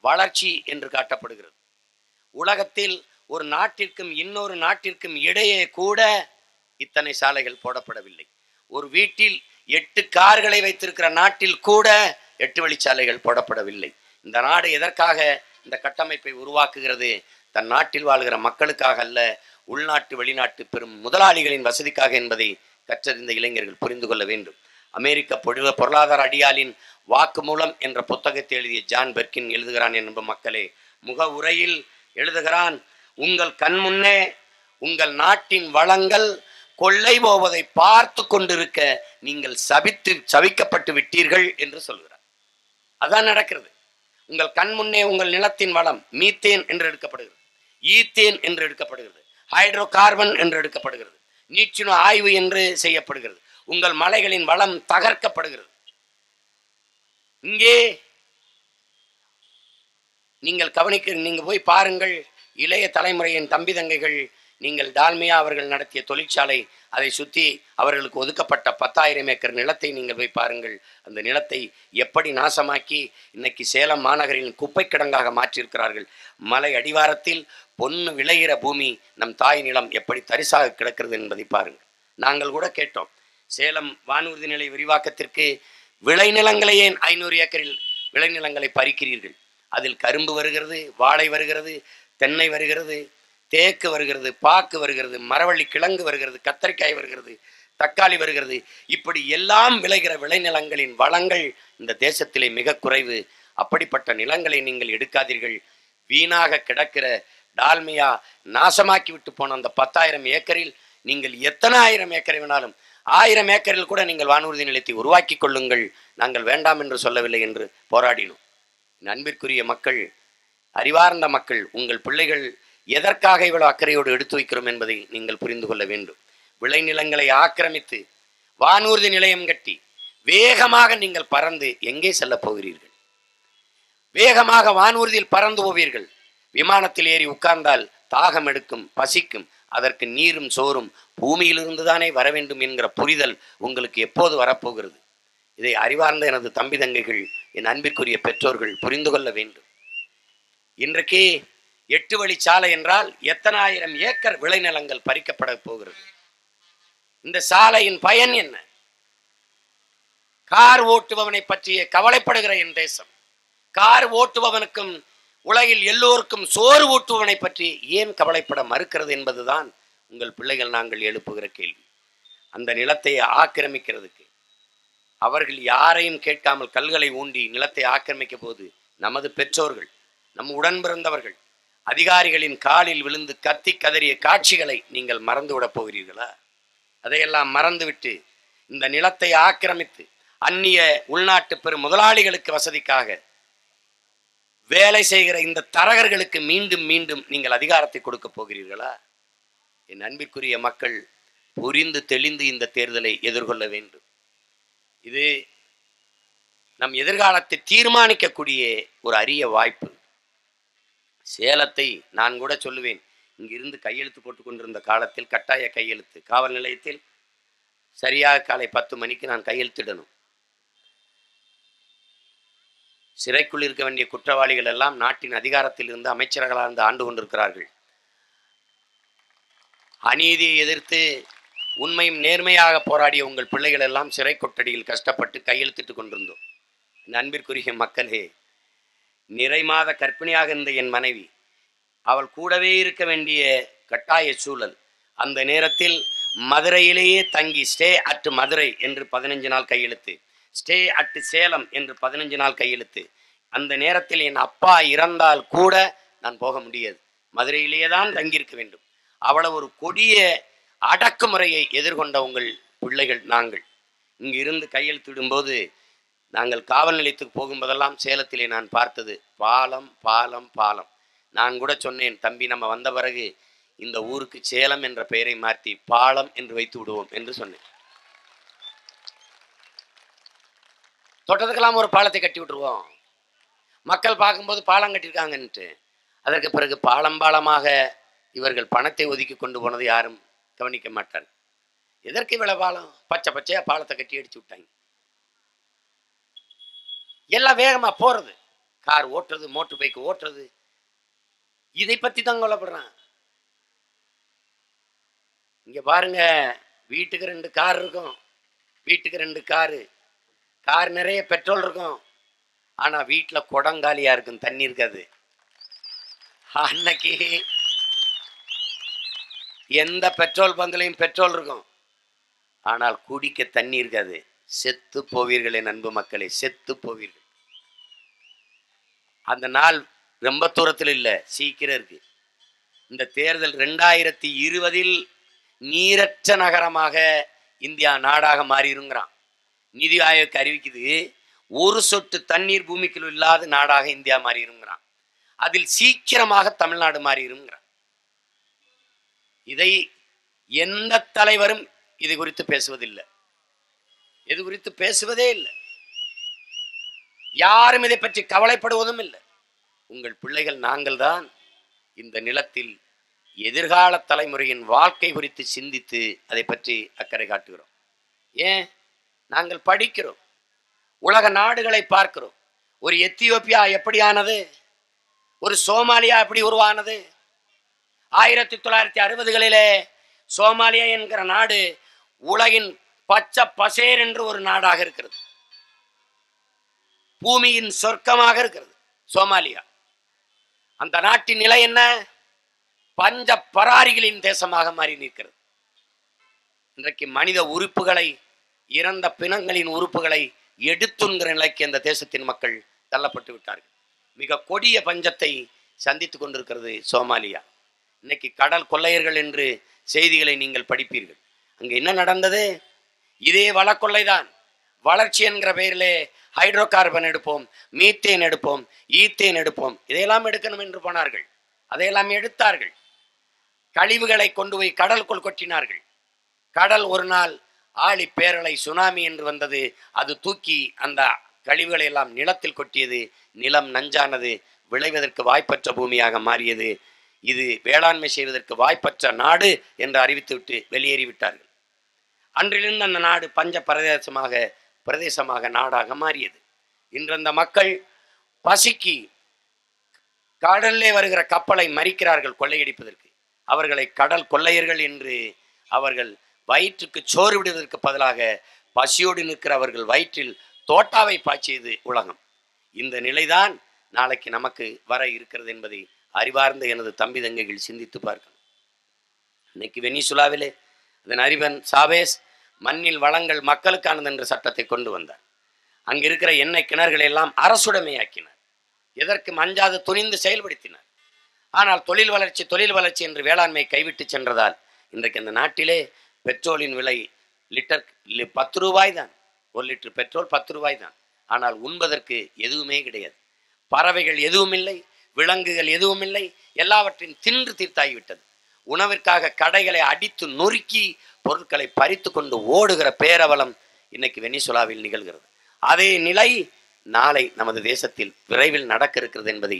வளர்ச்சி என்று காட்டப்படுகிறது. உலகத்தில் ஒரு நாட்டிற்கும் இன்னொரு நாட்டிற்கும் இடையே கூட இத்தனை சாலைகள் போடப்படவில்லை. ஒரு வீட்டில் 8 கார்களை வைத்திருக்கிற நாட்டில் கூட 8 வழிச்சாலைகள் போடப்படவில்லை. இந்த நாடு எதற்காக இந்த கட்டமைப்பை உருவாக்குகிறது? தன் நாட்டில் வாழ்கிற மக்களுக்காக அல்ல, உள்நாட்டு வெளிநாட்டு பெரும் முதலாளிகளின் வசதிக்காக என்பதை கற்றறிந்த இளைஞர்கள் புரிந்து கொள்ள வேண்டும். அமெரிக்க பொருளாதார அடியாளின் வாக்குமூலம் என்ற புத்தகத்தை எழுதிய ஜான் பெர்கின் எழுதுகிறான் என்ப மக்களே, முக உரையில் எழுதுகிறான், உங்கள் கண் முன்னே உங்கள் நாட்டின் வளங்கள் கொள்ளை போவதை பார்த்து கொண்டிருக்க நீங்கள் சபிக்கப்பட்டு விட்டீர்கள் என்று சொல்கிறார். அதான் நடக்கிறது. உங்கள் கண் முன்னே உங்கள் நிலத்தின் வளம் மீத்தேன் என்று எடுக்கப்படுகிறது, ஈத்தேன் என்று எடுக்கப்படுகிறது, ஹைட்ரோ கார்பன் என்று எடுக்கப்படுகிறது, நீச்சுணு ஆய்வு என்று செய்யப்படுகிறது, உங்கள் மலைகளின் வளம் தகர்க்கப்படுகிறது. இங்கே நீங்கள் நீங்க போய் பாருங்கள், இளைய தலைமுறையின் தம்பி தங்கைகள், நீங்கள் டால்மியா அவர்கள் நடத்திய தொழிற்சாலை, அதை சுற்றி அவர்களுக்கு ஒதுக்கப்பட்ட 10,000 ஏக்கர் நிலத்தை நீங்கள் போய் பாருங்கள். அந்த நிலத்தை எப்படி நாசமாக்கி இன்னைக்கு சேலம் மாநகரின் குப்பை கிடங்காக மாற்றியிருக்கிறார்கள். மலை அடிவாரத்தில் பொன்னு விளைகிற பூமி நம் தாய் நிலம் எப்படி தரிசாக கிடக்கிறது என்பதை பாருங்கள். நாங்கள் கூட கேட்டோம், சேலம் வானூர்தி நிலை விரிவாக்கத்திற்கு விளைநிலங்களையே 500 ஏக்கரில் விளைநிலங்களை பறிக்கிறீர்கள். அதில் கரும்பு வருகிறது, வாழை வருகிறது, தென்னை வருகிறது, தேக்கு வருகிறது, பாக்கு வருகிறது, மரவள்ளி கிழங்கு வருகிறது, கத்தரிக்காய் வருகிறது, தக்காளி வருகிறது. இப்படி எல்லாம் விளைகிற விளைநிலங்களின் வளங்கள் இந்த தேசத்திலே மிக குறைவு. அப்படிப்பட்ட நிலங்களை நீங்கள் எடுக்காதீர்கள். வீணாக கிடக்கிற டால்மியா நாசமாக்கி விட்டு போன அந்த 10,000 ஏக்கரில் நீங்கள் எத்தனை 1000 ஏக்கரை வேணாலும், 1000 ஏக்கரில் கூட நீங்கள் வானூர்தி நிலையத்தை உருவாக்கி கொள்ளுங்கள், நாங்கள் வேண்டாம் என்று சொல்லவில்லை என்று போராடினோம். அன்பிற்குரிய மக்கள், அறிவார்ந்த மக்கள், உங்கள் பிள்ளைகள் எதற்காக இவ்வளவு அக்கறையோடு எடுத்து வைக்கிறோம் என்பதை நீங்கள் புரிந்து கொள்ள வேண்டும். விளைநிலங்களை ஆக்கிரமித்து வானூர்தி நிலையம் கட்டி வேகமாக நீங்கள் பறந்து எங்கே செல்ல போகிறீர்கள்? வேகமாக வானூர்தியில் பறந்து போவீர்கள். விமானத்தில் ஏறி உட்கார்ந்தால் தாகம் எடுக்கும், பசிக்கும். அதற்கு நீரும் சோறும் பூமியிலிருந்து தானே வர வேண்டும் என்கிற புரிதல் உங்களுக்கு எப்போது வரப்போகிறது? இதை அறிவார்ந்த எனது தம்பி தங்கைகள், என் அன்பிற்குரிய பெற்றோர்கள் புரிந்து கொள்ள வேண்டும். இன்றைக்கே 8 வழிச்சாலை என்றால் எத்தனை 1000 ஏக்கர் விளைநிலங்கள் பறிக்கப்பட போகிறது. இந்த சாலையின் பயன் என்ன? கார் ஓட்டுபவனை பற்றிய கவலைப்படுகிற என் தேசம், கார் ஓட்டுபவனுக்கும் உலகில் எல்லோருக்கும் சோறு ஊட்டுபவனை பற்றி ஏன் கவலைப்பட மறுக்கிறது என்பதுதான் உங்கள் பிள்ளைகள் நாங்கள் எழுப்புகிற கேள்வி. அந்த நிலத்தை ஆக்கிரமிக்கிறதுக்கு அவர்கள் யாரையும் கேட்காமல் கல்களை ஊண்டி நிலத்தை ஆக்கிரமிக்க போது நமது பெற்றோர்கள், நம் உடன் பிறந்தவர்கள் அதிகாரிகளின் காலில் விழுந்து கத்தி கதறிய காட்சிகளை நீங்கள் மறந்துவிடப் போகிறீர்களா? அதையெல்லாம் மறந்துவிட்டு இந்த நிலத்தை ஆக்கிரமித்து அந்நிய உள்நாட்டு பெரும் முதலாளிகளுக்கு வசதிக்காக வேலை செய்கிற இந்த தரகர்களுக்கு மீண்டும் மீண்டும் நீங்கள் அதிகாரத்தை கொடுக்க போகிறீர்களா? என் அன்பிற்குரிய மக்கள் புரிந்து தெளிந்து இந்த தேர்தலை எதிர்கொள்ள வேண்டும். இது நம் எதிர்காலத்தை தீர்மானிக்கக்கூடிய ஒரு அரிய வாய்ப்பு. சேலத்தை நான் கூட சொல்லுவேன், இங்கிருந்து கையெழுத்து போட்டு கொண்டிருந்த காலத்தில் கட்டாய கையெழுத்து காவல் நிலையத்தில் சரியாக காலை 10 மணிக்கு நான் கையெழுத்திடணும். சிறைக்குள் இருக்க வேண்டிய குற்றவாளிகள் எல்லாம் நாட்டின் அதிகாரத்தில் இருந்து அமைச்சர்களாக இருந்து ஆண்டு கொண்டிருக்கிறார்கள். அநீதியை எதிர்த்து உண்மையும் நேர்மையாக போராடிய உங்கள் பிள்ளைகள் எல்லாம் சிறை கொட்டடியில் கஷ்டப்பட்டு கையெழுத்திட்டு கொண்டிருந்தோம். என் அன்பிற்குரிய மக்களே, நிறைமாத கர்ப்பிணியாக இருந்த என் மனைவி, அவள் கூடவே இருக்க வேண்டிய கட்டாய சூழல். அந்த நேரத்தில் மதுரையிலேயே தங்கி ஸ்டே அட் மதுரை என்று 15 நாள் கையெழுத்து, ஸ்டே அட் சேலம் என்று 15 நாள் கையெழுத்து. அந்த நேரத்தில் என் அப்பா இறந்தால் கூட நான் போக முடியாது, மதுரையிலேயே தான் தங்கியிருக்க வேண்டும். அவ்வளவு ஒரு கொடிய அடக்குமுறையை எதிர்கொண்ட உங்கள் பிள்ளைகள் நாங்கள். இங்கு இருந்து கையெழுத்திடும்போது நாங்கள் காவல் நிலையத்துக்கு போகும்போதெல்லாம் சேலத்திலே நான் பார்த்தது பாலம் பாலம் பாலம். நான் கூட சொன்னேன், தம்பி நம்ம வந்த பிறகு இந்த ஊருக்கு சேலம் என்ற பெயரை மாற்றி பாலம் என்று வைத்து விடுவோம் என்று சொன்னேன். தொட்டதுக்கெல்லாம் ஒரு பாலத்தை கட்டி விட்டுருவோம். மக்கள் பார்க்கும்போது பாலம் கட்டியிருக்காங்கன்ட்டு. அதற்கு பிறகு பாலம் பாலமாக இவர்கள் பணத்தை ஒதுக்கி கொண்டு போனது யாரும் கவனிக்க மாட்டார். எதற்கு இவ்வளவு பாலம்? பச்சை பச்சையா பாலத்தை கட்டி அடிச்சு விட்டாங்க. எல்லாம் வேகமா போறது, கார் ஓட்டுறது, மோட்டர் பைக் ஓட்டுறது, இதை பத்தி தான் கொல்லப்படுறான். இங்க பாருங்க, வீட்டுக்கு 2 கார் இருக்கும், வீட்டுக்கு 2 காரு, கார் நிறைய பெட்ரோல் இருக்கும், ஆனா வீட்டுல குடங்காலியா இருக்கும், தண்ணி இருக்காது. அன்னைக்கு எந்த பெட்ரோல் பங்க்லையும் பெட்ரோல் இருக்கும், ஆனால் குடிக்க தண்ணி இருக்காது. செத்து போவீர்களே அன்பு மக்களே, செத்து போவீர்கள். அந்த நாள் ரொம்ப தூரத்தில் இல்லை, சீக்கிரம் இருக்கு. இந்த தேர்தல் 2020 நீரற்ற நகரமாக இந்தியா நாடாக மாறிடுங்கிறான். நிதி ஆயோக் அறிவிக்குது, ஒரு சொட்டு தண்ணீர் பூமிக்குள் இல்லாத நாடாக இந்தியா மாறிடுங்கிறான். அதில் சீக்கிரமாக தமிழ்நாடு மாறிடுங்கிறான். இதை எந்த தலைவரும் இது குறித்து பேசுவதில்லை, இது குறித்து பேசுவதே இல்லை. யாரும் இதை பற்றி கவலைப்படுவதும் இல்லை. உங்கள் பிள்ளைகள் நாங்கள் தான் இந்த நிலத்தில் எதிர்கால தலைமுறையின் வாழ்க்கை குறித்து சிந்தித்து அதை பற்றி அக்கறை காட்டுகிறோம். ஏன்? நாங்கள் படிக்கிறோம், உலக நாடுகளை பார்க்கிறோம். ஒரு எத்தியோப்பியா எப்படி ஆனது, ஒரு சோமாலியா எப்படி உருவானது? 1960களிலே சோமாலியா என்கிற நாடு உலகின் பச்சை பசேர் என்று ஒரு நாடாக இருக்கிறது, பூமியின் சொர்க்கமாக இருக்கிறது சோமாலியா. அந்த நாட்டின் நிலை என்ன? பஞ்ச பராரிகளின் தேசமாக மாறி நிற்கிறது. இன்றைக்கு மனித உறுப்புகளை, இறந்த பிணங்களின் உறுப்புகளை எடுத்துங்கிற நிலைக்கு அந்த தேசத்தின் மக்கள் தள்ளப்பட்டு விட்டார்கள். மிக கொடிய பஞ்சத்தை சந்தித்துக் கொண்டிருக்கிறது சோமாலியா. இன்னைக்கு கடல் கொள்ளையர்கள் என்று செய்திகளை நீங்கள் படிப்பீர்கள். அங்கே என்ன நடந்தது? இதே வளக்கொள்ளைதான். வளர்ச்சி என்கிற பெயரிலே ஹைட்ரோ கார்பன் எடுப்போம், மீத்தேன் எடுப்போம், ஈத்தேன் எடுப்போம், இதையெல்லாம் எடுக்கணும் என்று போனார்கள். அதையெல்லாம் எடுத்தார்கள். கழிவுகளை கொண்டு போய் கடலுக்குள் கொட்டினார்கள். கடல் ஒரு நாள் ஆழி பேரலை சுனாமி என்று வந்தது. அது தூக்கி அந்த கழிவுகளை எல்லாம் நிலத்தில் கொட்டியது. நிலம் நஞ்சானது, விளைவதற்கு வாய்ப்பற்ற பூமியாக மாறியது. இது வேளாண்மை செய்வதற்கு வாய்ப்பற்ற நாடு என்று அறிவித்துவிட்டு வெளியேறிவிட்டார்கள். அன்றிலிருந்து அந்த நாடு பஞ்ச பிரதேசமாக நாடாக மாறியது. இன்று அந்த மக்கள் பசிக்கு கடலிலே வருகிற கப்பலை மறிக்கிறார்கள் கொள்ளையடிப்பதற்கு. அவர்களை கடல் கொள்ளையர்கள் என்று அவர்கள் வயிற்றுக்கு சோறு விடுவதற்கு பதிலாக பசியோடு நிற்கிற அவர்கள் வயிற்றில் தோட்டாவை பாய்ச்சியது உலகம். இந்த நிலைதான் நாளைக்கு நமக்கு வர இருக்கிறது என்பதை அறிவார்ந்த எனது தம்பி தங்கைகள் சிந்தித்து பார்க்கணும். இன்னைக்கு வெனிசுலாவிலே அதன் அறிவன் சாவேஸ் மண்ணில் வளங்கள் மக்களுக்கானது என்ற சட்டத்தை கொண்டு வந்தார். அங்கு இருக்கிற எண்ணெய் கிணறுகளை எல்லாம் அரசுடைமையாக்கினார். எதற்கு அஞ்சாது துணிந்து செயல்படுத்தினார். ஆனால் தொழில் வளர்ச்சி என்று வேளாண்மை கைவிட்டு சென்றதால் இன்றைக்கு அந்த நாட்டிலே பெட்ரோலின் விலை லிட்டர் 10 ரூபாய் தான். 1 லிட்டர் பெட்ரோல் 10 ரூபாய் தான். ஆனால் உண்பதற்கு எதுவுமே கிடையாது. பறவைகள் எதுவும் இல்லை, விலங்குகள் எதுவும் இல்லை, எல்லாவற்றையும் தின்று தீர்த்தாகிவிட்டது. உணவிற்காக கடைகளை அடித்து நொறுக்கி பொருட்களை பறித்து கொண்டு ஓடுகிற பேரவலம் இன்னைக்கு வெனிசுலாவில் நிகழ்கிறது. அதே நிலை நாளை நமது தேசத்தில் விரைவில் நடக்க இருக்கிறது என்பதை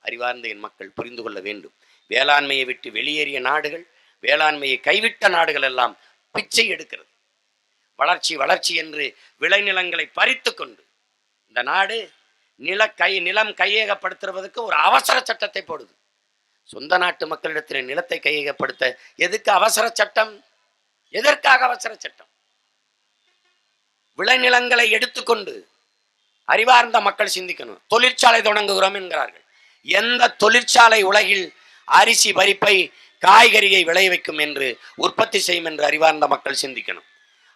அறிவார்ந்த என் மக்கள் புரிந்து கொள்ள வேண்டும். வேளாண்மையை விட்டு வெளியேறிய நாடுகள், வேளாண்மையை கைவிட்ட நாடுகள் எல்லாம் பிச்சை எடுக்கிறது. வளர்ச்சி என்று விளைநிலங்களை பறித்து கொண்டு இந்த நாடு நிலம் கையகப்படுத்துவதற்கு ஒரு அவசர சட்டத்தை போடுது. சொந்த நாட்டு மக்களிடத்தில் நிலத்தை கையகப்படுத்த எதுக்கு அவசர சட்டம்? எதற்காக அவசர சட்டம்? விளைநிலங்களை எடுத்துக்கொண்டு அறிவார்ந்த மக்கள் சிந்திக்கணும். தொழிற்சாலை தொடங்குகிறோம் என்கிறார்கள். எந்த தொழிற்சாலை உலகில் அரிசி பருப்பை காய்கறியை விளைய வைக்கும் என்று உற்பத்தி செய்யும் என்று அறிவார்ந்த மக்கள் சிந்திக்கணும்.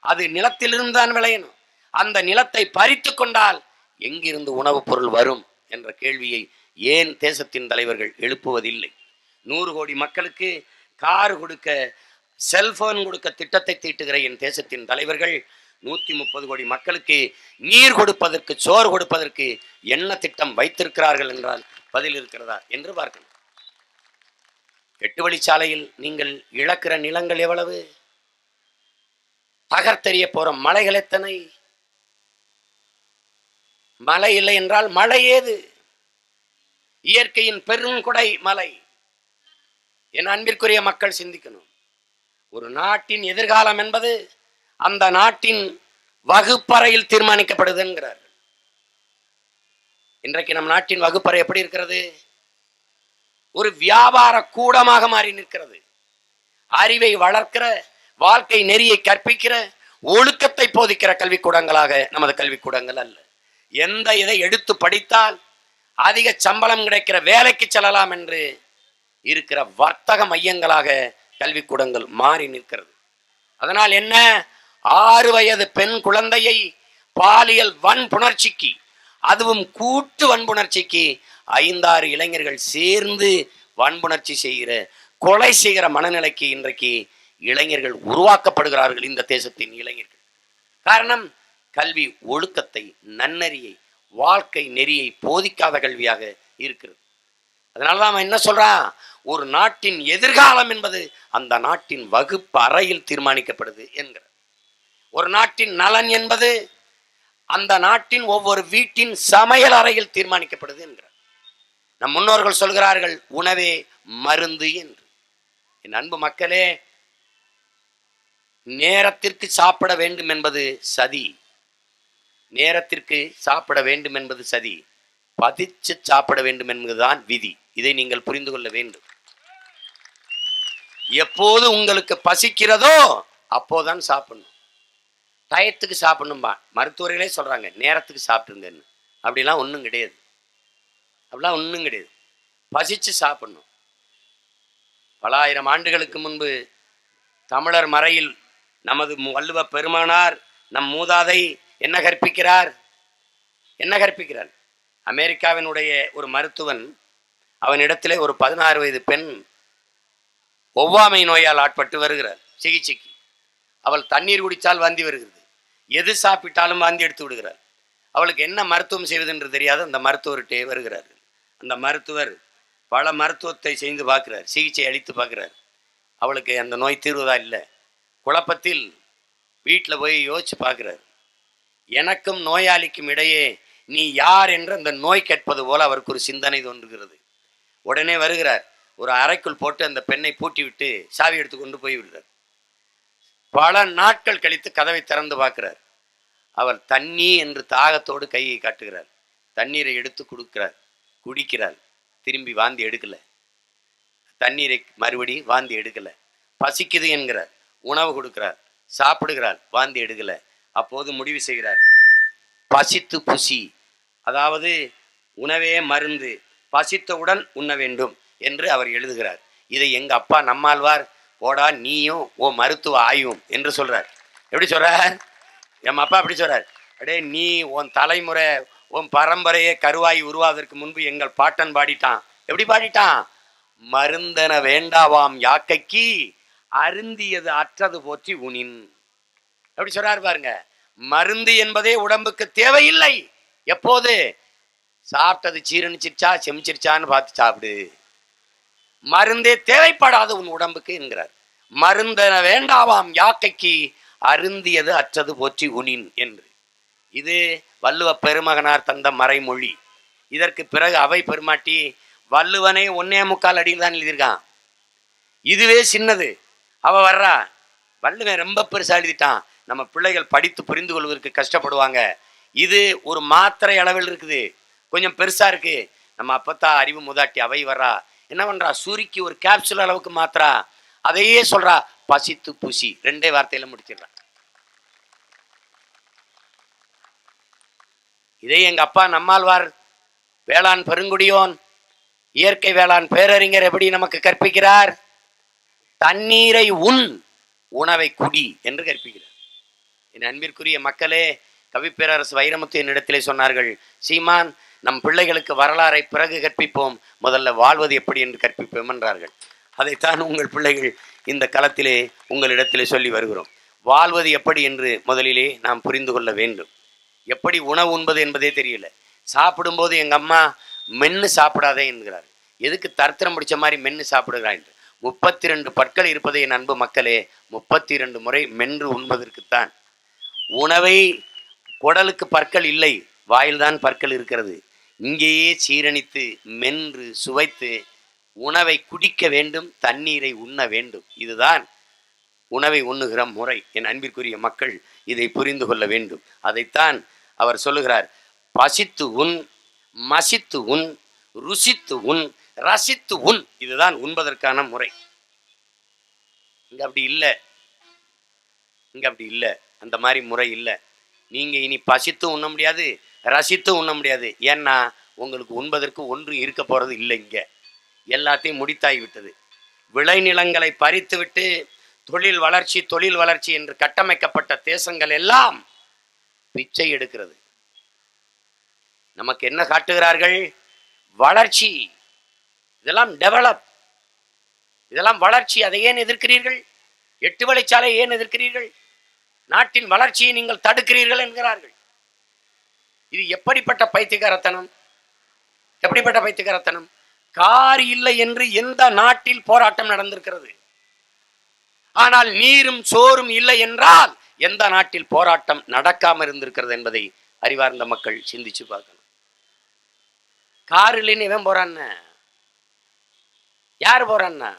அது நிலத்திலிருந்து தான் விளையணும். அந்த நிலத்தை பறித்து கொண்டால் எங்கிருந்து உணவுப் பொருள் வரும் என்ற கேள்வியை ஏன் தேசத்தின் தலைவர்கள் எழுப்புவதில்லை? 100 கோடி மக்களுக்கு கார் கொடுக்க, செல்போன் கொடுக்க திட்டத்தை தீட்டுகிற என் தேசத்தின் தலைவர்கள் 130 கோடி மக்களுக்கு நீர் கொடுப்பதற்கு, சோறு கொடுப்பதற்கு என்ன திட்டம் வைத்திருக்கிறார்கள் என்றால் பதில் இருக்கிறதா என்று பார்க்கணும். 8 வழிச்சாலையில் நீங்கள் இழக்கிற நிலங்கள் எவ்வளவு? தகர்த்தெறிய போற மலைகள் எத்தனை? மழை இல்லை என்றால் மழை ஏது? இயற்கையின் பெருங்கொடை மலை. என் அன்பிற்குரிய மக்கள் சிந்திக்கணும். ஒரு நாட்டின் எதிர்காலம் என்பது அந்த நாட்டின் வகுப்பறையில் தீர்மானிக்கப்படுது என்கிறார். இன்றைக்கு நம் நாட்டின் வகுப்பறை எப்படி இருக்கிறது? ஒரு வியாபார கூடமாக மாறி நிற்கிறது. அறிவை வளர்க்கிற, வாழ்க்கை நெறியை கற்பிக்கிற, ஒழுக்கத்தை போதிக்கிற கல்விக்கூடங்களாக நமது கல்விக்கூடங்கள் அல்ல. எந்த இதை எடுத்து படித்தால் அதிக சம்பளம் கிடைக்கிற வேலைக்கு செல்லலாம் என்று இருக்கிற வர்த்தக மையங்களாக கல்விக்கூடங்கள் மாறி நிற்கிறது. அதனால் என்ன? 6 வயது பெண் குழந்தையை பாலியல் வன்புணர்ச்சிக்கு, அதுவும் கூட்டு வன்புணர்ச்சிக்கு 5-6 இளைஞர்கள் சேர்ந்து வன்புணர்ச்சி செய்கிற, கொலை செய்கிற மனநிலைக்கு இன்றைக்கு இளைஞர்கள் உருவாக்கப்படுகிறார்கள். இந்த தேசத்தின் இளைஞர்கள். காரணம், கல்வி ஒழுக்கத்தை, நன்னறியை, வாழ்க்கை நெறியை போதிக்காத கல்வியாக இருக்கிறது. அதனாலதான் அவன் என்ன சொல்றான்? ஒரு நாட்டின் எதிர்காலம் என்பது அந்த நாட்டின் வகுப்பு அறையில் தீர்மானிக்கப்படுது என்கிற. ஒரு நாட்டின் நலன் என்பது அந்த நாட்டின் ஒவ்வொரு வீட்டின் சமையல் அறையில் தீர்மானிக்கப்படுது என்கிற. நம் முன்னோர்கள் சொல்கிறார்கள், உணவே மருந்து என்று. என் அன்பு மக்களே, நேரத்திற்கு சாப்பிட வேண்டும் என்பது சதி. நேரத்திற்கு சாப்பிட வேண்டும் என்பது சதி. பதிச்சு சாப்பிட வேண்டும் என்பதுதான் விதி. இதை நீங்கள் புரிந்து கொள்ள வேண்டும். எப்போது உங்களுக்கு பசிக்கிறதோ அப்போதான் சாப்பிடணும். டயத்துக்கு சாப்பிடணும்பா. மருத்துவர்களே சொல்றாங்க, நேரத்துக்கு சாப்பிட்டுருங்கன்னு. அப்படிலாம் ஒன்றும் கிடையாது. அப்படிலாம் ஒன்றும் கிடையாது. பசிச்சு சாப்பிடணும். பல ஆயிரம் ஆண்டுகளுக்கு முன்பு தமிழர் மறையில் நமது வள்ளுவ பெருமானார், நம் மூதாதை என்ன கற்பிக்கிறார்? என்ன கற்பிக்கிறார்? அமெரிக்காவினுடைய ஒரு மருத்துவன், அவனிடத்திலே ஒரு 16 வயது பெண் ஒவ்வாமை நோயால் ஆட்பட்டு வருகிறார் சிகிச்சைக்கு. அவள் தண்ணீர் குடித்தால் வாந்தி வருகிறது, எது சாப்பிட்டாலும் வாந்தி எடுத்து விடுகிறார். அவளுக்கு என்ன மருத்துவம் செய்வது என்று தெரியாது. அந்த மருத்துவர்கிட்டே வருகிறார்கள். அந்த மருத்துவர் பல மருத்துவத்தை செய்து பார்க்கிறார், சிகிச்சை அளித்து பார்க்கிறார். அவளுக்கு அந்த நோய் தீர்வதா இல்லை. குழப்பத்தில் வீட்டில் போய் யோசிச்சு பார்க்கிறார். எனக்கும் நோயாளிக்கும் இடையே நீ யார் என்று அந்த நோய் கேட்பது போல அவருக்கு ஒரு சிந்தனை தோன்றுகிறது. உடனே வருகிறார். ஒரு அறைக்குள் போட்டு அந்த பெண்ணை பூட்டி விட்டு சாவி எடுத்து கொண்டு போய் விடுறார். பல நாட்கள் கழித்து கதவை திறந்து பார்க்கிறார். அவர் தண்ணி என்று தாகத்தோடு கையை காட்டுகிறார். தண்ணீரை எடுத்து கொடுக்கிறார், குடிக்கிறார். திரும்பி வாந்தி எடுக்கல. தண்ணீரை மறுபடி வாந்தி எடுக்கல. பசிக்குது என்கிறார், உணவு கொடுக்கிறார், சாப்பிடுகிறார், வாந்தி எடுக்கல. அப்போது முடிவு செய்கிறார், பசித்து புசி, அதாவது உணவே மருந்து, பசித்தவுடன் உண்ண வேண்டும் என்று அவர் எழுதுகிறார். இதை எங்க அப்பா நம்மாழ்வார், போடா நீயும் ஓ மருத்துவ ஆய்வும் என்று சொல்றார். எப்படி சொல்றார்? என் அப்பா அப்படி சொல்றார். அடே நீ உன் தலைமுறை, உன் பரம்பரையே கருவாய் உருவாவதற்கு முன்பு எங்கள் பாட்டன் பாடிட்டான். எப்படி பாடிட்டான்? மருந்தன வேண்டாவாம் யாக்கைக்கு, அருந்தியது அற்றது போற்றி உனின். எப்படி சொல்றாரு பாருங்க. மருந்து என்பதே உடம்புக்கு தேவையில்லை. எப்போது? சாப்பிட்டது சீரணிச்சிருச்சா செமிச்சிருச்சான்னு பார்த்து சாப்பிடு. மருந்தே தேவைப்படாது உன் உடம்புக்கு என்கிறார். மருந்தன வேண்டாவாம் யாக்கைக்கு, அருந்தியது அற்றது போற்றி உனின் என்று. இது வள்ளுவ பெருமகனார் தந்த மறைமொழி. இதற்கு பிறகு அவை பெருமாட்டி வள்ளுவனை 1.25 அடியில் தான் எழுதியிருக்கான். இதுவே சின்னது. அவ வர்றா, வள்ளுவன் ரொம்ப பெருசா எழுதிட்டான், நம்ம பிள்ளைகள் படித்து புரிந்து கொள்வதற்கு கஷ்டப்படுவாங்க. இது ஒரு மாத்திரை அளவில் இருக்குது, கொஞ்சம் பெருசா இருக்கு. நம்ம அப்பத்தா அறிவு முதாட்டி அவை வர்றா, என்ன பண்றா, சுருக்கி ஒரு கேப்சூல் அளவுக்கு மாத்திரா, அதையே சொல்றா, பசித்து புசி, 2 வார்த்தையில முடிச்சிடறா. இதை எங்க அப்பா நம்மாழ்வார், வேளாண் பெருங்குடியோன், இயற்கை வேளாண் பேரறிஞர் எப்படி நமக்கு கற்பிக்கிறார்? தண்ணீரை உண், உணவை குடி என்று கற்பிக்கிறார். என் அன்பிற்குரிய மக்களே, கவிப்பேரரசு வைரமுத்து என்னிடத்திலே சொன்னார்கள், சீமான், நம் பிள்ளைகளுக்கு வரலாறை பிறகு கற்பிப்போம், முதல்ல வாழ்வது எப்படி என்று கற்பிப்போம் என்றார்கள். அதைத்தான் உங்கள் பிள்ளைகள் இந்த களத்திலே உங்களிடத்திலே சொல்லி வருகிறோம். வாழ்வது எப்படி என்று முதலிலே நாம் புரிந்து கொள்ள வேண்டும். எப்படி உணவு உண்பது என்பதே தெரியல. சாப்பிடும்போது எங்கள் அம்மா மென்று சாப்பிடாதே என்கிறார். எதுக்கு தர்த்தரம் பிடிச்ச மாதிரி மென்று சாப்பிடுகிறாய் என்று. 32 பற்கள் இருப்பது என் அன்பு மக்களே 32 முறை மென்று உண்பதற்குத்தான். உணவை குடலுக்கு பற்கள் இல்லை, வாயில்தான் பற்கள் இருக்கிறது. இங்கேயே சீரணித்து மென்று சுவைத்து உணவை குடிக்க வேண்டும், தண்ணீரை உண்ண வேண்டும். இதுதான் உணவை உண்ணுகிற முறை. என் அன்பிற்குரிய மக்கள் இதை புரிந்து கொள்ள வேண்டும். அதைத்தான் அவர் சொல்லுகிறார், பசித்து உண், மசித்து உண், ருசித்து உண், ரசித்து உண். இதுதான் உண்பதற்கான முறை. இங்க அப்படி இல்லை, இங்க அப்படி இல்லை, அந்த மாதிரி முறை இல்லை. நீங்க இனி பசித்து உண்ண முடியாது, ரசித்து உண்ண முடியாது. ஏன்னா உங்களுக்கு உண்பதற்கு ஒன்று இருக்க போறது இல்லை. இங்க எல்லாத்தையும் முடித்தாகி விட்டது. விளைநிலங்களை பறித்து விட்டு தொழில் வளர்ச்சி தொழில் வளர்ச்சி என்று கட்டமைக்கப்பட்ட தேசங்கள் எல்லாம் பிச்சை எடுக்கிறது. நமக்கு என்ன காட்டுகிறார்கள்? வளர்ச்சி, இதெல்லாம் டெவலப், இதெல்லாம் வளர்ச்சி. அதை ஏன் எதிர்க்கிறீர்கள்? 8 வழிச்சாலை ஏன் எதிர்க்கிறீர்கள்? நாட்டின் வளர்ச்சியை நீங்கள் தடுக்கிறீர்கள் என்கிறார்கள். இது எப்படிப்பட்ட பைத்தியக்காரத்தனம், எப்படிப்பட்ட பைத்தியக்காரத்தனம்! கார் இல்லை என்று எந்த நாட்டில் போராட்டம் நடந்திருக்கிறது? ஆனால் நீரும் சோறும் இல்லை என்றால் எந்த நாட்டில் போராட்டம் நடக்காம இருந்திருக்கிறது என்பதை அறிவார்ந்த மக்கள் சிந்திச்சு பார்க்கணும். கார் இல்லைன்னு இவன் போறான், யார் போறான்னா?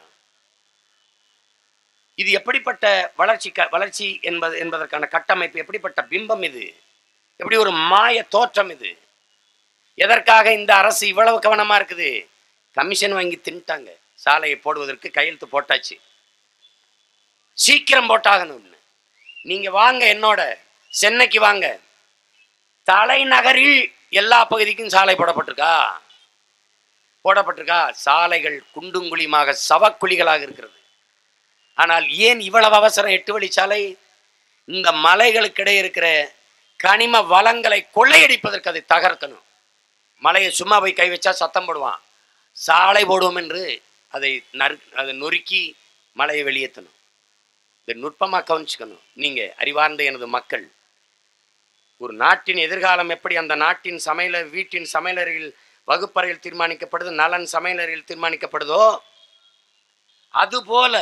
இது எப்படிப்பட்ட வளர்ச்சி என்பதற்கான கட்டமைப்பு, எப்படிப்பட்ட பிம்பம் இது, எப்படி ஒரு மாய தோற்றம் இது? எதற்காக இந்த அரசு இவ்வளவு கவனமா இருக்குது? கமிஷன் வாங்கி தின்ட்டாங்க. சாலையை போடுவதற்கு கையெழுத்து போட்டாச்சு, சீக்கிரம் போட்டாகணும். நீங்க வாங்க, என்னோட சென்னைக்கு வாங்க, தலைநகரில் எல்லா பகுதிக்கும் சாலை போடப்பட்டிருக்கா? சாலைகள் குண்டும் குழியுமாக சவக்குழிகளாக இருக்கிறது. ஆனால் ஏன் இவ்வளவு அவசரம்? 8 வழிச்சாலை இந்த மலைகளுக்கிடையே இருக்கிற கனிம வளங்களை கொள்ளையடிப்பதற்கு அதை தகர்க்கணும். மலையை சும்மா போய் கை வச்சா சத்தம் போடுவான். சாலை போடுவோம் என்று அதை நொறுக்கி மலையை வெளியேற்றணும். இதை நுட்பமாக கவனிச்சுக்கணும். நீங்க அறிவார்ந்த எனது மக்கள், ஒரு நாட்டின் எதிர்காலம் எப்படி அந்த நாட்டின் வீட்டின் சமையலறையில் வகுப்பறையில் தீர்மானிக்கப்படுது, நலன் சமையலறையில் தீர்மானிக்கப்படுதோ, அதுபோல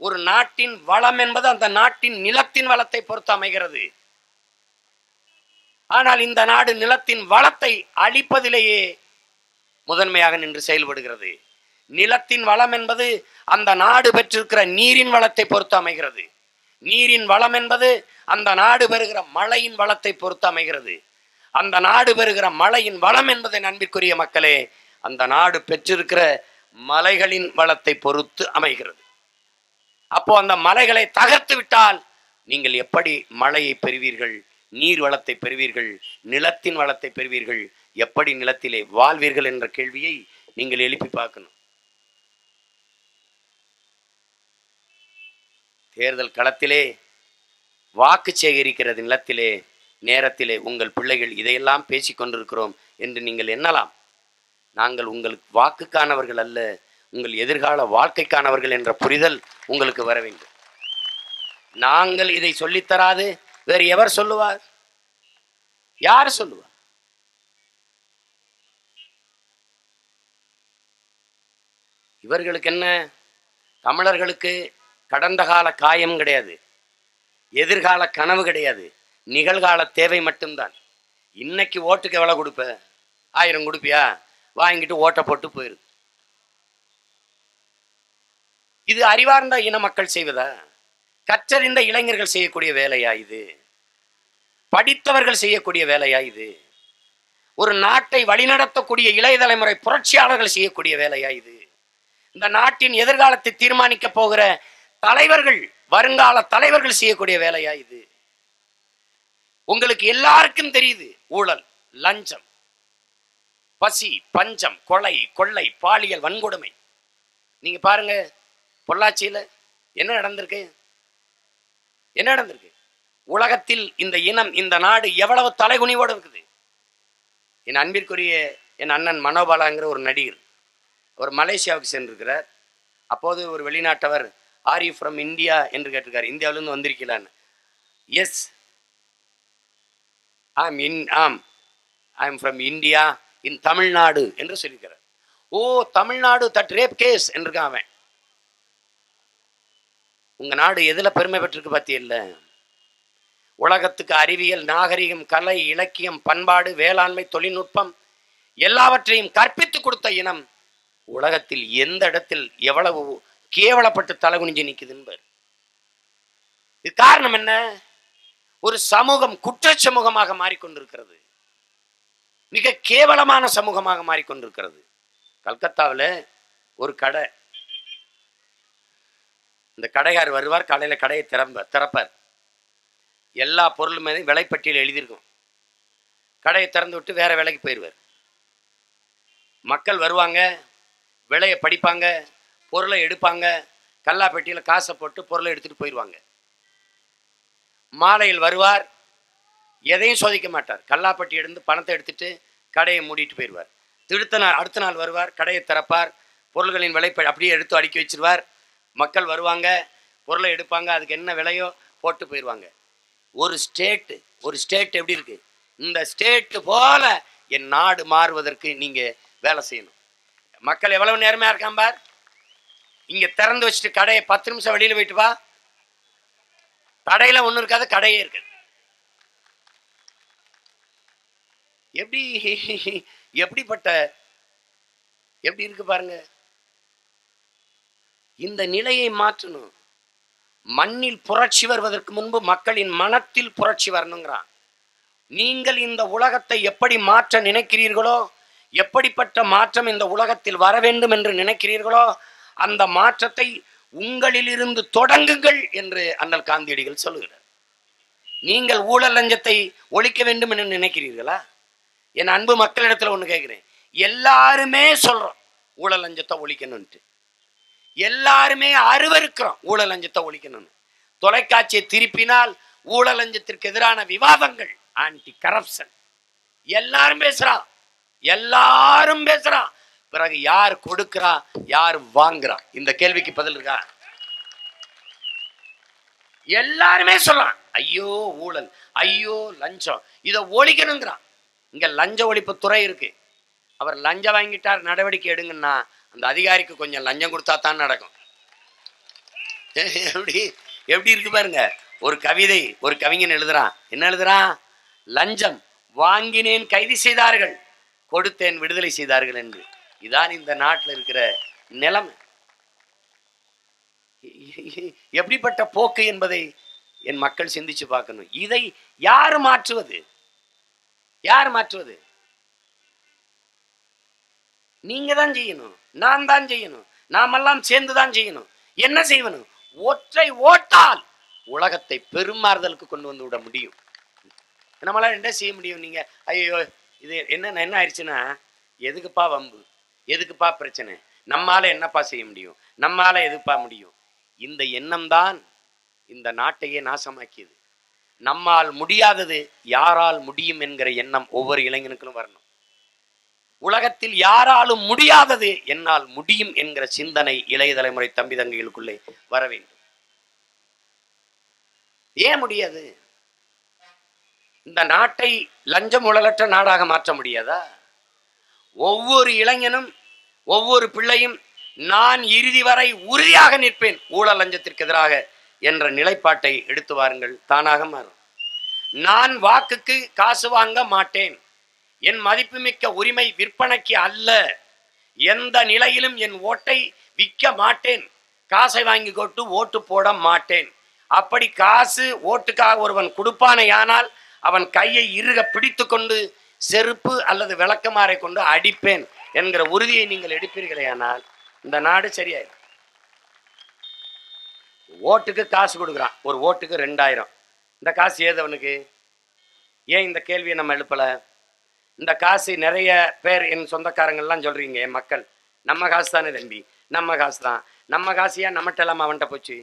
ஒரு நாட்டின் வளம் என்பது அந்த நாட்டின் நிலத்தின் வளத்தை பொறுத்து அமைகிறது. ஆனால் இந்த நாடு நிலத்தின் வளத்தை அழிப்பதிலேயே முதன்மையாக நின்று செயல்படுகிறது. நிலத்தின் வளம் என்பது அந்த நாடு பெற்றிருக்கிற நீரின் வளத்தை பொறுத்து அமைகிறது. நீரின் வளம் என்பது அந்த நாடு பெறுகிற மழையின் வளத்தை பொறுத்து அமைகிறது. அந்த நாடு பெறுகிற மழையின் வளம் என்பதை அன்பிற்குரிய மக்களே அந்த நாடு பெற்றிருக்கிற மலைகளின் வளத்தை பொறுத்து அமைகிறது. அப்போ அந்த மலைகளை தகர்த்து விட்டால் நீங்கள் எப்படி மழையை பெறுவீர்கள், நீர் வளத்தை பெறுவீர்கள், நிலத்தின் வளத்தை பெறுவீர்கள், எப்படி நிலத்திலே வாழ்வீர்கள் என்ற கேள்வியை நீங்கள் எழுப்பி பார்க்கணும். தேர்தல் களத்திலே வாக்கு சேகரிக்கிறது நிலத்திலே நேரத்திலே உங்கள் பிள்ளைகள் இதையெல்லாம் பேசிக் கொண்டிருக்கிறோம் என்று நீங்கள் எண்ணலாம். நாங்கள் உங்களுக்கு வாக்குக்கானவர்கள் அல்ல, உங்கள் எதிர்கால வாழ்க்கைக்கானவர்கள் என்ற புரிதல் உங்களுக்கு வர வேண்டும். நாங்கள் இதை சொல்லித்தராது வேறு எவர் சொல்லுவார்? யார் சொல்லுவார்? இவர்களுக்கு என்ன? தமிழர்களுக்கு கடந்த கால காயம் கிடையாது, எதிர்கால கனவு கிடையாது, நிகழ்கால தேவை மட்டும்தான். இன்னைக்கு ஓட்டுக்கு எவ்வளவு கொடுப்ப? 1000 கொடுப்பியா? வாங்கிட்டு ஓட்டை போட்டு போயிரு. இது அறிவார்ந்த இன மக்கள் செய்வதா? கற்றறிந்த இளைஞர்கள் செய்யக்கூடிய வேலையா இது? படித்தவர்கள் செய்யக்கூடிய வேலையா இது? ஒரு நாட்டை வழிநடத்தக்கூடிய இளைய தலைமுறை புரட்சியாளர்கள் செய்யக்கூடிய வேலையா இது? இந்த நாட்டின் எதிர்காலத்தை தீர்மானிக்க போகிற தலைவர்கள், வருங்கால தலைவர்கள் செய்யக்கூடிய வேலையா இது? உங்களுக்கு எல்லாருக்கும் தெரியுது, ஊழல், லஞ்சம், பசி, பஞ்சம், கொலை, கொள்ளை, பாலியல் வன்கொடுமை. நீங்க பாருங்க, பொள்ளாச்சியில என்ன நடந்திருக்கு? என்ன நடந்திருக்கு? உலகத்தில் இந்த இனம், இந்த நாடு எவ்வளவு தலைகுனிவோடு இருக்குது. என் அன்பிற்குரிய என் அண்ணன் மனோபாலாங்கிற ஒரு நடிகர், அவர் மலேசியாவுக்கு சென்றிருக்கிறார். அப்போது ஒரு வெளிநாட்டவர், ஆர் யூ ஃப்ரம் இந்தியா என்று கேட்டிருக்கார். இந்தியாவிலிருந்து வந்திருக்கலான்னு. Yes, I am from India in Tamil Nadu என்று சொல்லியிருக்கிறார். Oh, Tamil Nadu, that rape case என்றுக்கான் அவன். உங்க நாடு எதுல பெருமை பெற்றிருக்கு பாத்தியில்ல? உலகத்துக்கு அறிவியல், நாகரிகம், கலை, இலக்கியம், பண்பாடு, வேளாண்மை, தொழில்நுட்பம் எல்லாவற்றையும் கற்பித்து கொடுத்த இனம் உலகத்தில் எந்த இடத்தில் எவ்வளவு கேவலப்பட்டு தலைகுனிஞ்சு நிக்குதுன்னு. இது காரணம் என்ன? ஒரு சமூகம் குற்ற சமூகமாக மாறிக்கொண்டிருக்கிறது. மிக கேவலமான சமூகமாக மாறிக்கொண்டிருக்கிறது. கல்கத்தாவில் ஒரு கடை, இந்த கடையார் வருவார், காலையில கடையை திறப்பார். எல்லா பொருளுமே விலைப்பட்டியல் எழுதியிருக்கும். கடையை திறந்து விட்டு வேற வேலைக்கு போயிடுவார். மக்கள் வருவாங்க, விலையை படிப்பாங்க, பொருளை எடுப்பாங்க, கல்லாப்பெட்டியில் காசை போட்டு பொருளை எடுத்துட்டு போயிடுவாங்க. மாலையில் வருவார், எதையும் சோதிக்க மாட்டார். கல்லாப்பட்டி எடுத்து பணத்தை எடுத்துட்டு கடையை மூடிட்டு போயிடுவார். அடுத்த நாள் வருவார், கடையை திறப்பார், பொருள்களின் விலை அப்படியே எடுத்து அடுக்கி வச்சிருவார். மக்கள் வருவாங்க, பொருளை எடுப்பாங்க, அதுக்கு என்ன விலையோ போட்டு போயிடுவாங்க. ஒரு ஸ்டேட் எப்படி இருக்கு? இந்த ஸ்டேட்டு போல என் நாடு மாறுவதற்கு நீங்க வேலை செய்யணும். மக்கள் எவ்வளவு நேர்மையா இருக்கான் பார். இங்க திறந்து வச்சுட்டு கடையை 10 நிமிஷம் வெளியில போயிட்டு வா, கடையில ஒண்ணு இருக்காது, கடையே இருக்காது. எப்படி இருக்கு பாருங்க. இந்த நிலையை மாற்றணும். மண்ணில் புரட்சி வருவதற்கு முன்பு மக்களின் மனத்தில் புரட்சி வரணுங்கிறான். நீங்கள் இந்த உலகத்தை எப்படி மாற்ற நினைக்கிறீர்களோ, எப்படிப்பட்ட மாற்றம் இந்த உலகத்தில் வர வேண்டும் என்று நினைக்கிறீர்களோ, அந்த மாற்றத்தை உங்களிலிருந்து தொடங்குங்கள் என்று அண்ணல் காந்தியடிகள் சொல்லுகிறார். நீங்கள் ஊழல் லஞ்சத்தை ஒழிக்க வேண்டும் என்று நினைக்கிறீர்களா? என் அன்பு மக்களிடத்துல ஒண்ணு கேட்கிறேன். எல்லாருமே சொல்றோம் ஊழல் லஞ்சத்தை ஒழிக்கணும்ட்டு, எல்லாருமே அருவருக்கிறோம் ஊழல் லஞ்சத்தை ஒழிக்கணும்னு. தொலைக்காட்சியை திருப்பினால் ஊழல் லஞ்சத்திற்கு எதிரான விவாதங்கள், ஆன்டி கரப்ஷன், எல்லாரும் பேசுறான். பிறகு யார் கொடுக்கிறா, யார் வாங்குறா? இந்த கேள்விக்கு பதில் இருக்கா? எல்லாருமே சொல்றான் ஐயோ ஊழல், ஐயோ லஞ்சம், இதை ஒழிக்கணுங்கிறான். இங்க லஞ்ச ஒழிப்பு துறை இருக்கு. அவர் லஞ்சம் வாங்கிட்டார், நடவடிக்கை எடுங்கன்னா அந்த அதிகாரிக்கு கொஞ்சம் லஞ்சம் கொடுத்தா தான் நடக்கும். எப்படி இருக்கு பாருங்க. ஒரு கவிதை ஒரு கவிஞன் எழுதுறான். என்ன எழுதுறான்? லஞ்சம் வாங்கினேன் கைது செய்தார்கள், கொடுத்தேன் விடுதலை செய்தார்கள் என்று. இதான் இந்த நாட்டில் இருக்கிற நிலைமை. எப்படிப்பட்ட போக்கு என்பதை என் மக்கள் சிந்திச்சு பார்க்கணும். இதை யார் மாற்றுவது? நீங்க தான் செய்யணும், நான் தான் செய்யணும், நாமெல்லாம் சேர்ந்துதான் செய்யணும். என்ன செய்யணும்? ஒற்றை ஓட்டால் உலகத்தை பெருமாறுதலுக்கு கொண்டு வந்து விட முடியும். நம்மளால என்ன செய்ய முடியும்? நீங்க ஐயோ இது என்ன ஆயிடுச்சுன்னா, எதுக்குப்பா வம்பு, எதுக்குப்பா பிரச்சனை, நம்மால என்னப்பா செய்ய முடியும், நம்மால எதுப்பா முடியும்? இந்த எண்ணம் தான் இந்த நாட்டையே நாசமாக்கியது. நம்மால் முடியாதது யாரால் முடியும் என்கிற எண்ணம் ஒவ்வொரு இளைஞனுக்கும் வரணும். உலகத்தில் யாராலும் முடியாதது என்னால் முடியும் என்கிற சிந்தனை இளைய தலைமுறை தம்பி தங்கைகளுக்குள்ளே வர வேண்டும். ஏன் முடியாது? இந்த நாட்டை லஞ்சம் ஊழலற்ற நாடாக மாற்ற முடியாதா? ஒவ்வொரு இளைஞனும் ஒவ்வொரு பிள்ளையும் நான் இறுதி வரை உறுதியாக நிற்பேன் ஊழல் லஞ்சத்திற்கு எதிராக என்ற நிலைப்பாட்டை எடுத்து வாருங்கள், தானாக மாறும். நான் வாக்குக்கு காசு வாங்க மாட்டேன், என் மதிப்புமிக்க உரிமை விற்பனைக்கு அல்ல, எந்த நிலையிலும் என் ஓட்டை விற்க மாட்டேன், காசை வாங்கி கொண்டு ஓட்டு போட மாட்டேன். அப்படி காசு ஓட்டுக்காக ஒருவன் கொடுப்பானையானால் அவன் கையை இறுக பிடித்து கொண்டு செருப்பு அல்லது விளக்கமாறை கொண்டு அடிப்பேன் என்கிற உறுதியை நீங்கள் எடுப்பீர்களேயானால் இந்த நாடு சரியாயிடும். ஓட்டுக்கு காசு கொடுக்குறான், ஒரு ஓட்டுக்கு 2000. இந்த காசு ஏதவனுக்கு? ஏன் இந்த கேள்வியை நம்ம எழுப்பல? இந்த காசு நிறைய பேர் என் சொந்தக்காரங்கள்லாம் சொல்றீங்க, என் மக்கள், நம்ம காசு தானே தம்பி, நம்ம காசு தான், நம்ம காசியா நம்மகிட்ட எல்லாம் அவன்கிட்ட போச்சு.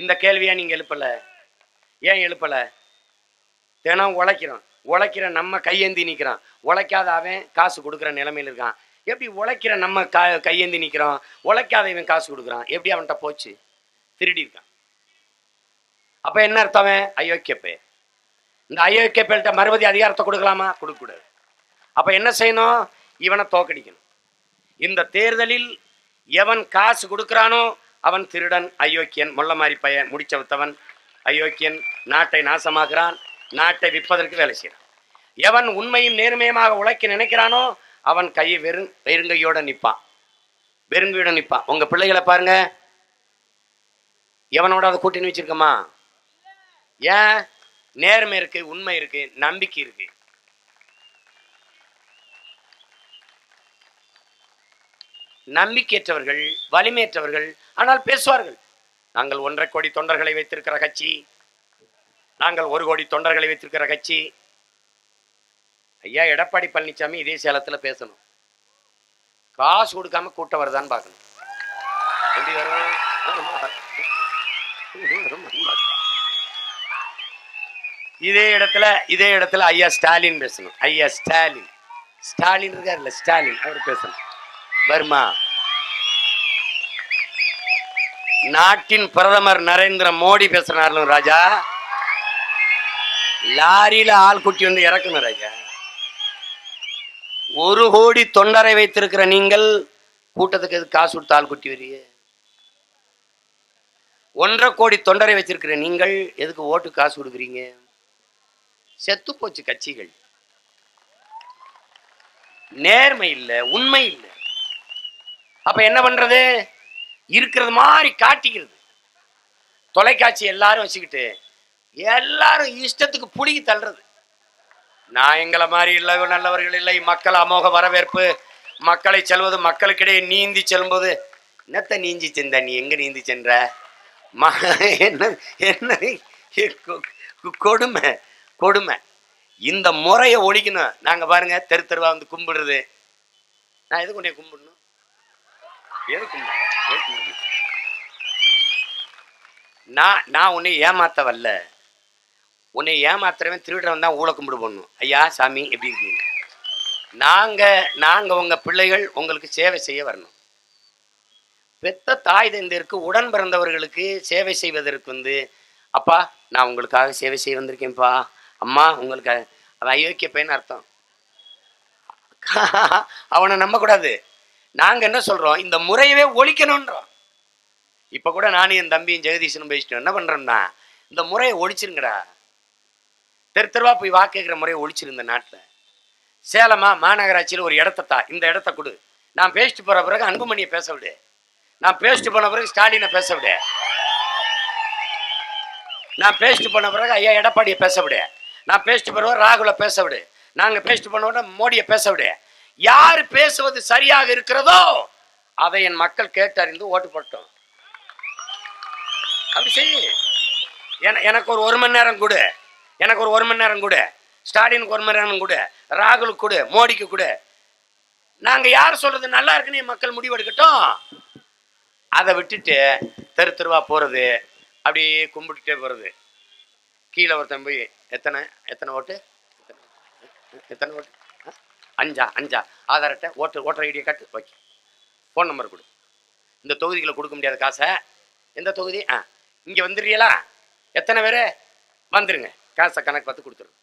இந்த கேள்வியா நீங்க எழுப்பல? ஏன் எழுப்பல? தினம் உழைக்கிற நம்ம கையேந்தி நிற்கிறான், உழைக்காத அவன் காசு கொடுக்குற நிலைமையில் இருக்கான். எப்படி உழைக்கிற நம்ம கையேந்தி நிற்கிறோம், உழைக்காத இவன் காசு கொடுக்குறான், எப்படி அவன்கிட்ட போச்சு? திருடி இருக்கான். அப்ப என்ன அர்த்தம்? அயோக்கியப்பே. இந்த அயோக்கியப்பேல்கிட்ட மறுபடி அதிகாரத்தை கொடுக்கலாமா? கொடுக்கக்கூடாது. அப்ப என்ன செய்யணும்? இவனை தோக்கடிக்கணும். இந்த தேர்தலில் எவன் காசு கொடுக்குறானோ அவன் திருடன், அயோக்கியன், மொள்ள மாதிரி பையன், முடிச்ச வித்தவன், அயோக்கியன், நாட்டை நாசமாக்குறான், நாட்டை விற்பதற்கு வேலை செய்யறான். எவன் உண்மையும் நேர்மையுமாக உழைக்க நினைக்கிறானோ அவன் கையை வெறுங்கையோட நிற்பான், வெறுங்கையோட நிற்பான். உங்க பிள்ளைகளை பாருங்க, எவனோட அதை கூட்டணி வச்சிருக்கமா? ஏன்? நேர்மை இருக்கு, உண்மை இருக்கு, நம்பிக்கை இருக்கு. நம்பிக்கையற்றவர்கள், வலிமையற்றவர்கள், ஆனால் பேசுவார்கள். நாங்கள் 1.5 கோடி தொண்டர்களை வைத்திருக்கிற கட்சி, நாங்கள் 1 கோடி தொண்டர்களை வைத்திருக்கிற கட்சி. ஐயா எடப்பாடி பழனிசாமி இதே சேலத்துல பேசணும், காசு கொடுக்காம கூட்டம் வருதான்னு பார்க்கணும். எப்படி வரும்? இதே இடத்துல ஐயா ஸ்டாலின் பேசணும். ஐயா ஸ்டாலின் இருக்காருல்ல, ஸ்டாலின் அவர் பேசணும். வருமா? நாட்டின் பிரதமர் நரேந்திர மோடி பேசுறாரு ராஜா, லாரியில ஆள் குட்டி வந்து இறக்கணும் ராஜா. 1 கோடி தொண்டரை வைத்திருக்கிற நீங்கள் கூட்டத்துக்கு எதுக்கு காசு கொடுத்து ஆள் குட்டி வரீங்க? 1.5 கோடி தொண்டரை வச்சிருக்கிற நீங்கள் எதுக்கு ஓட்டு காசு கொடுக்குறீங்க? செத்து போச்சு கட்சிகள். நேர்மை இல்லை, உண்மை இல்லை. அப்ப என்ன பண்றது? இருக்கிறது மாதிரி காட்டிக்கிறது. தொலைக்காட்சி எல்லாரும் வச்சுக்கிட்டு எல்லாரும் இஷ்டத்துக்கு புடிக்கி தள்ளுறது. நான் எங்களை மாதிரி இல்லை, நல்லவர்கள் இல்லை, மக்கள் அமோக வரவேற்பு, மக்களை செல்வது, மக்களுக்கிடையே நீந்தி செல்லும்போது என்னத்த நீந்தி சென்ற? நீ எங்க நீந்தி சென்ற? என்ன கொடுமை கொடுமை. இந்த முறையை ஒழிக்கணும். நாங்க பாருங்க தெரு தெருவா வந்து கும்பிடுறது. நான் எதுக்கு உன்னை கும்பிடணும்? நான் உன்னை ஏமாத்த வரல. உன்னை ஏமாத்துறவன் திருடுறவன் தான் ஊழ கும்பிடு போடணும். ஐயா சாமி எப்படி இருக்கீங்க? நாங்க உங்க பிள்ளைகள் உங்களுக்கு சேவை செய்ய வரணும். பெத்த தாய் தந்தையருக்கு, உடன் பிறந்தவர்களுக்கு சேவை செய்வதற்கு அப்பா நான் உங்களுக்காக சேவை செய்ய வந்திருக்கேன்ப்பா, அம்மா உங்களுக்காக. அவன் அயோக்கிய பையன் அர்த்தம். அவனை நம்ப கூடாது. நாங்க என்ன சொல்றோம்? இந்த முறையவே ஒழிக்கணும்ன்றோம். இப்ப கூட நானும் என் தம்பியும் ஜெகதீஷனும் பேசிட்டோம். என்ன பண்றோம்னா, இந்த முறையை ஒழிச்சிருங்கடா. தெரு தெருவா போய் வாக்கு கேட்கிற முறையை ஒழிச்சிருந்த நாட்டுல. சேலமா மாநகராட்சியில் ஒரு இடத்தா, இந்த இடத்த கொடு, நான் பேசிட்டு போற பிறகு அன்புமணியை பேச விடு, நான் பேசிட்டு போன பிறகு ஸ்டாலினை பேச விடு, நான் பேசிட்டு போன பிறகு ஐயா எடப்பாடியை பேச விடு, நான் பேசிட்டு போற ராகுலை பேச விடு, நாங்க பேசிட்டு போன மோடியை பேச விடு. யார் பேசுவது சரியாக இருக்கிறதோ அதை என் மக்கள் கேட்டறிந்து ஓட்டு போட்டோம். அப்படி செய்ய. எனக்கு ஒரு 1 மணி நேரம் கொடு, எனக்கு ஒரு 1 மணி நேரம் கொடு, ஸ்டாலினுக்கு 1 மணி நேரம் கொடு, ராகுலுக்கு கொடு, மோடிக்கு கொடு. நாங்க யார் சொல்றது நல்லா இருக்குன்னு என் மக்கள் முடிவெடுக்கட்டும். அதை விட்டுட்டு தெரு தெருவா போறது, அப்படியே கும்பிட்டுட்டே போறது. கீழே ஒருத்தன் போய் எத்தனை ஓட்டு, எத்தனை ஓட்டு, 5 ஆதார் அட்டை, ஓட்டர் ஐடியை காட்டு, ஓகே, ஃபோன் நம்பர் கொடு. இந்த தொகுதிகளை கொடுக்க முடியாத காசை, எந்த தொகுதி, இங்க வந்துடுறீங்களா, எத்தனை பேர் வந்துருங்க, காசை கணக்கு பார்த்து கொடுத்துருங்க.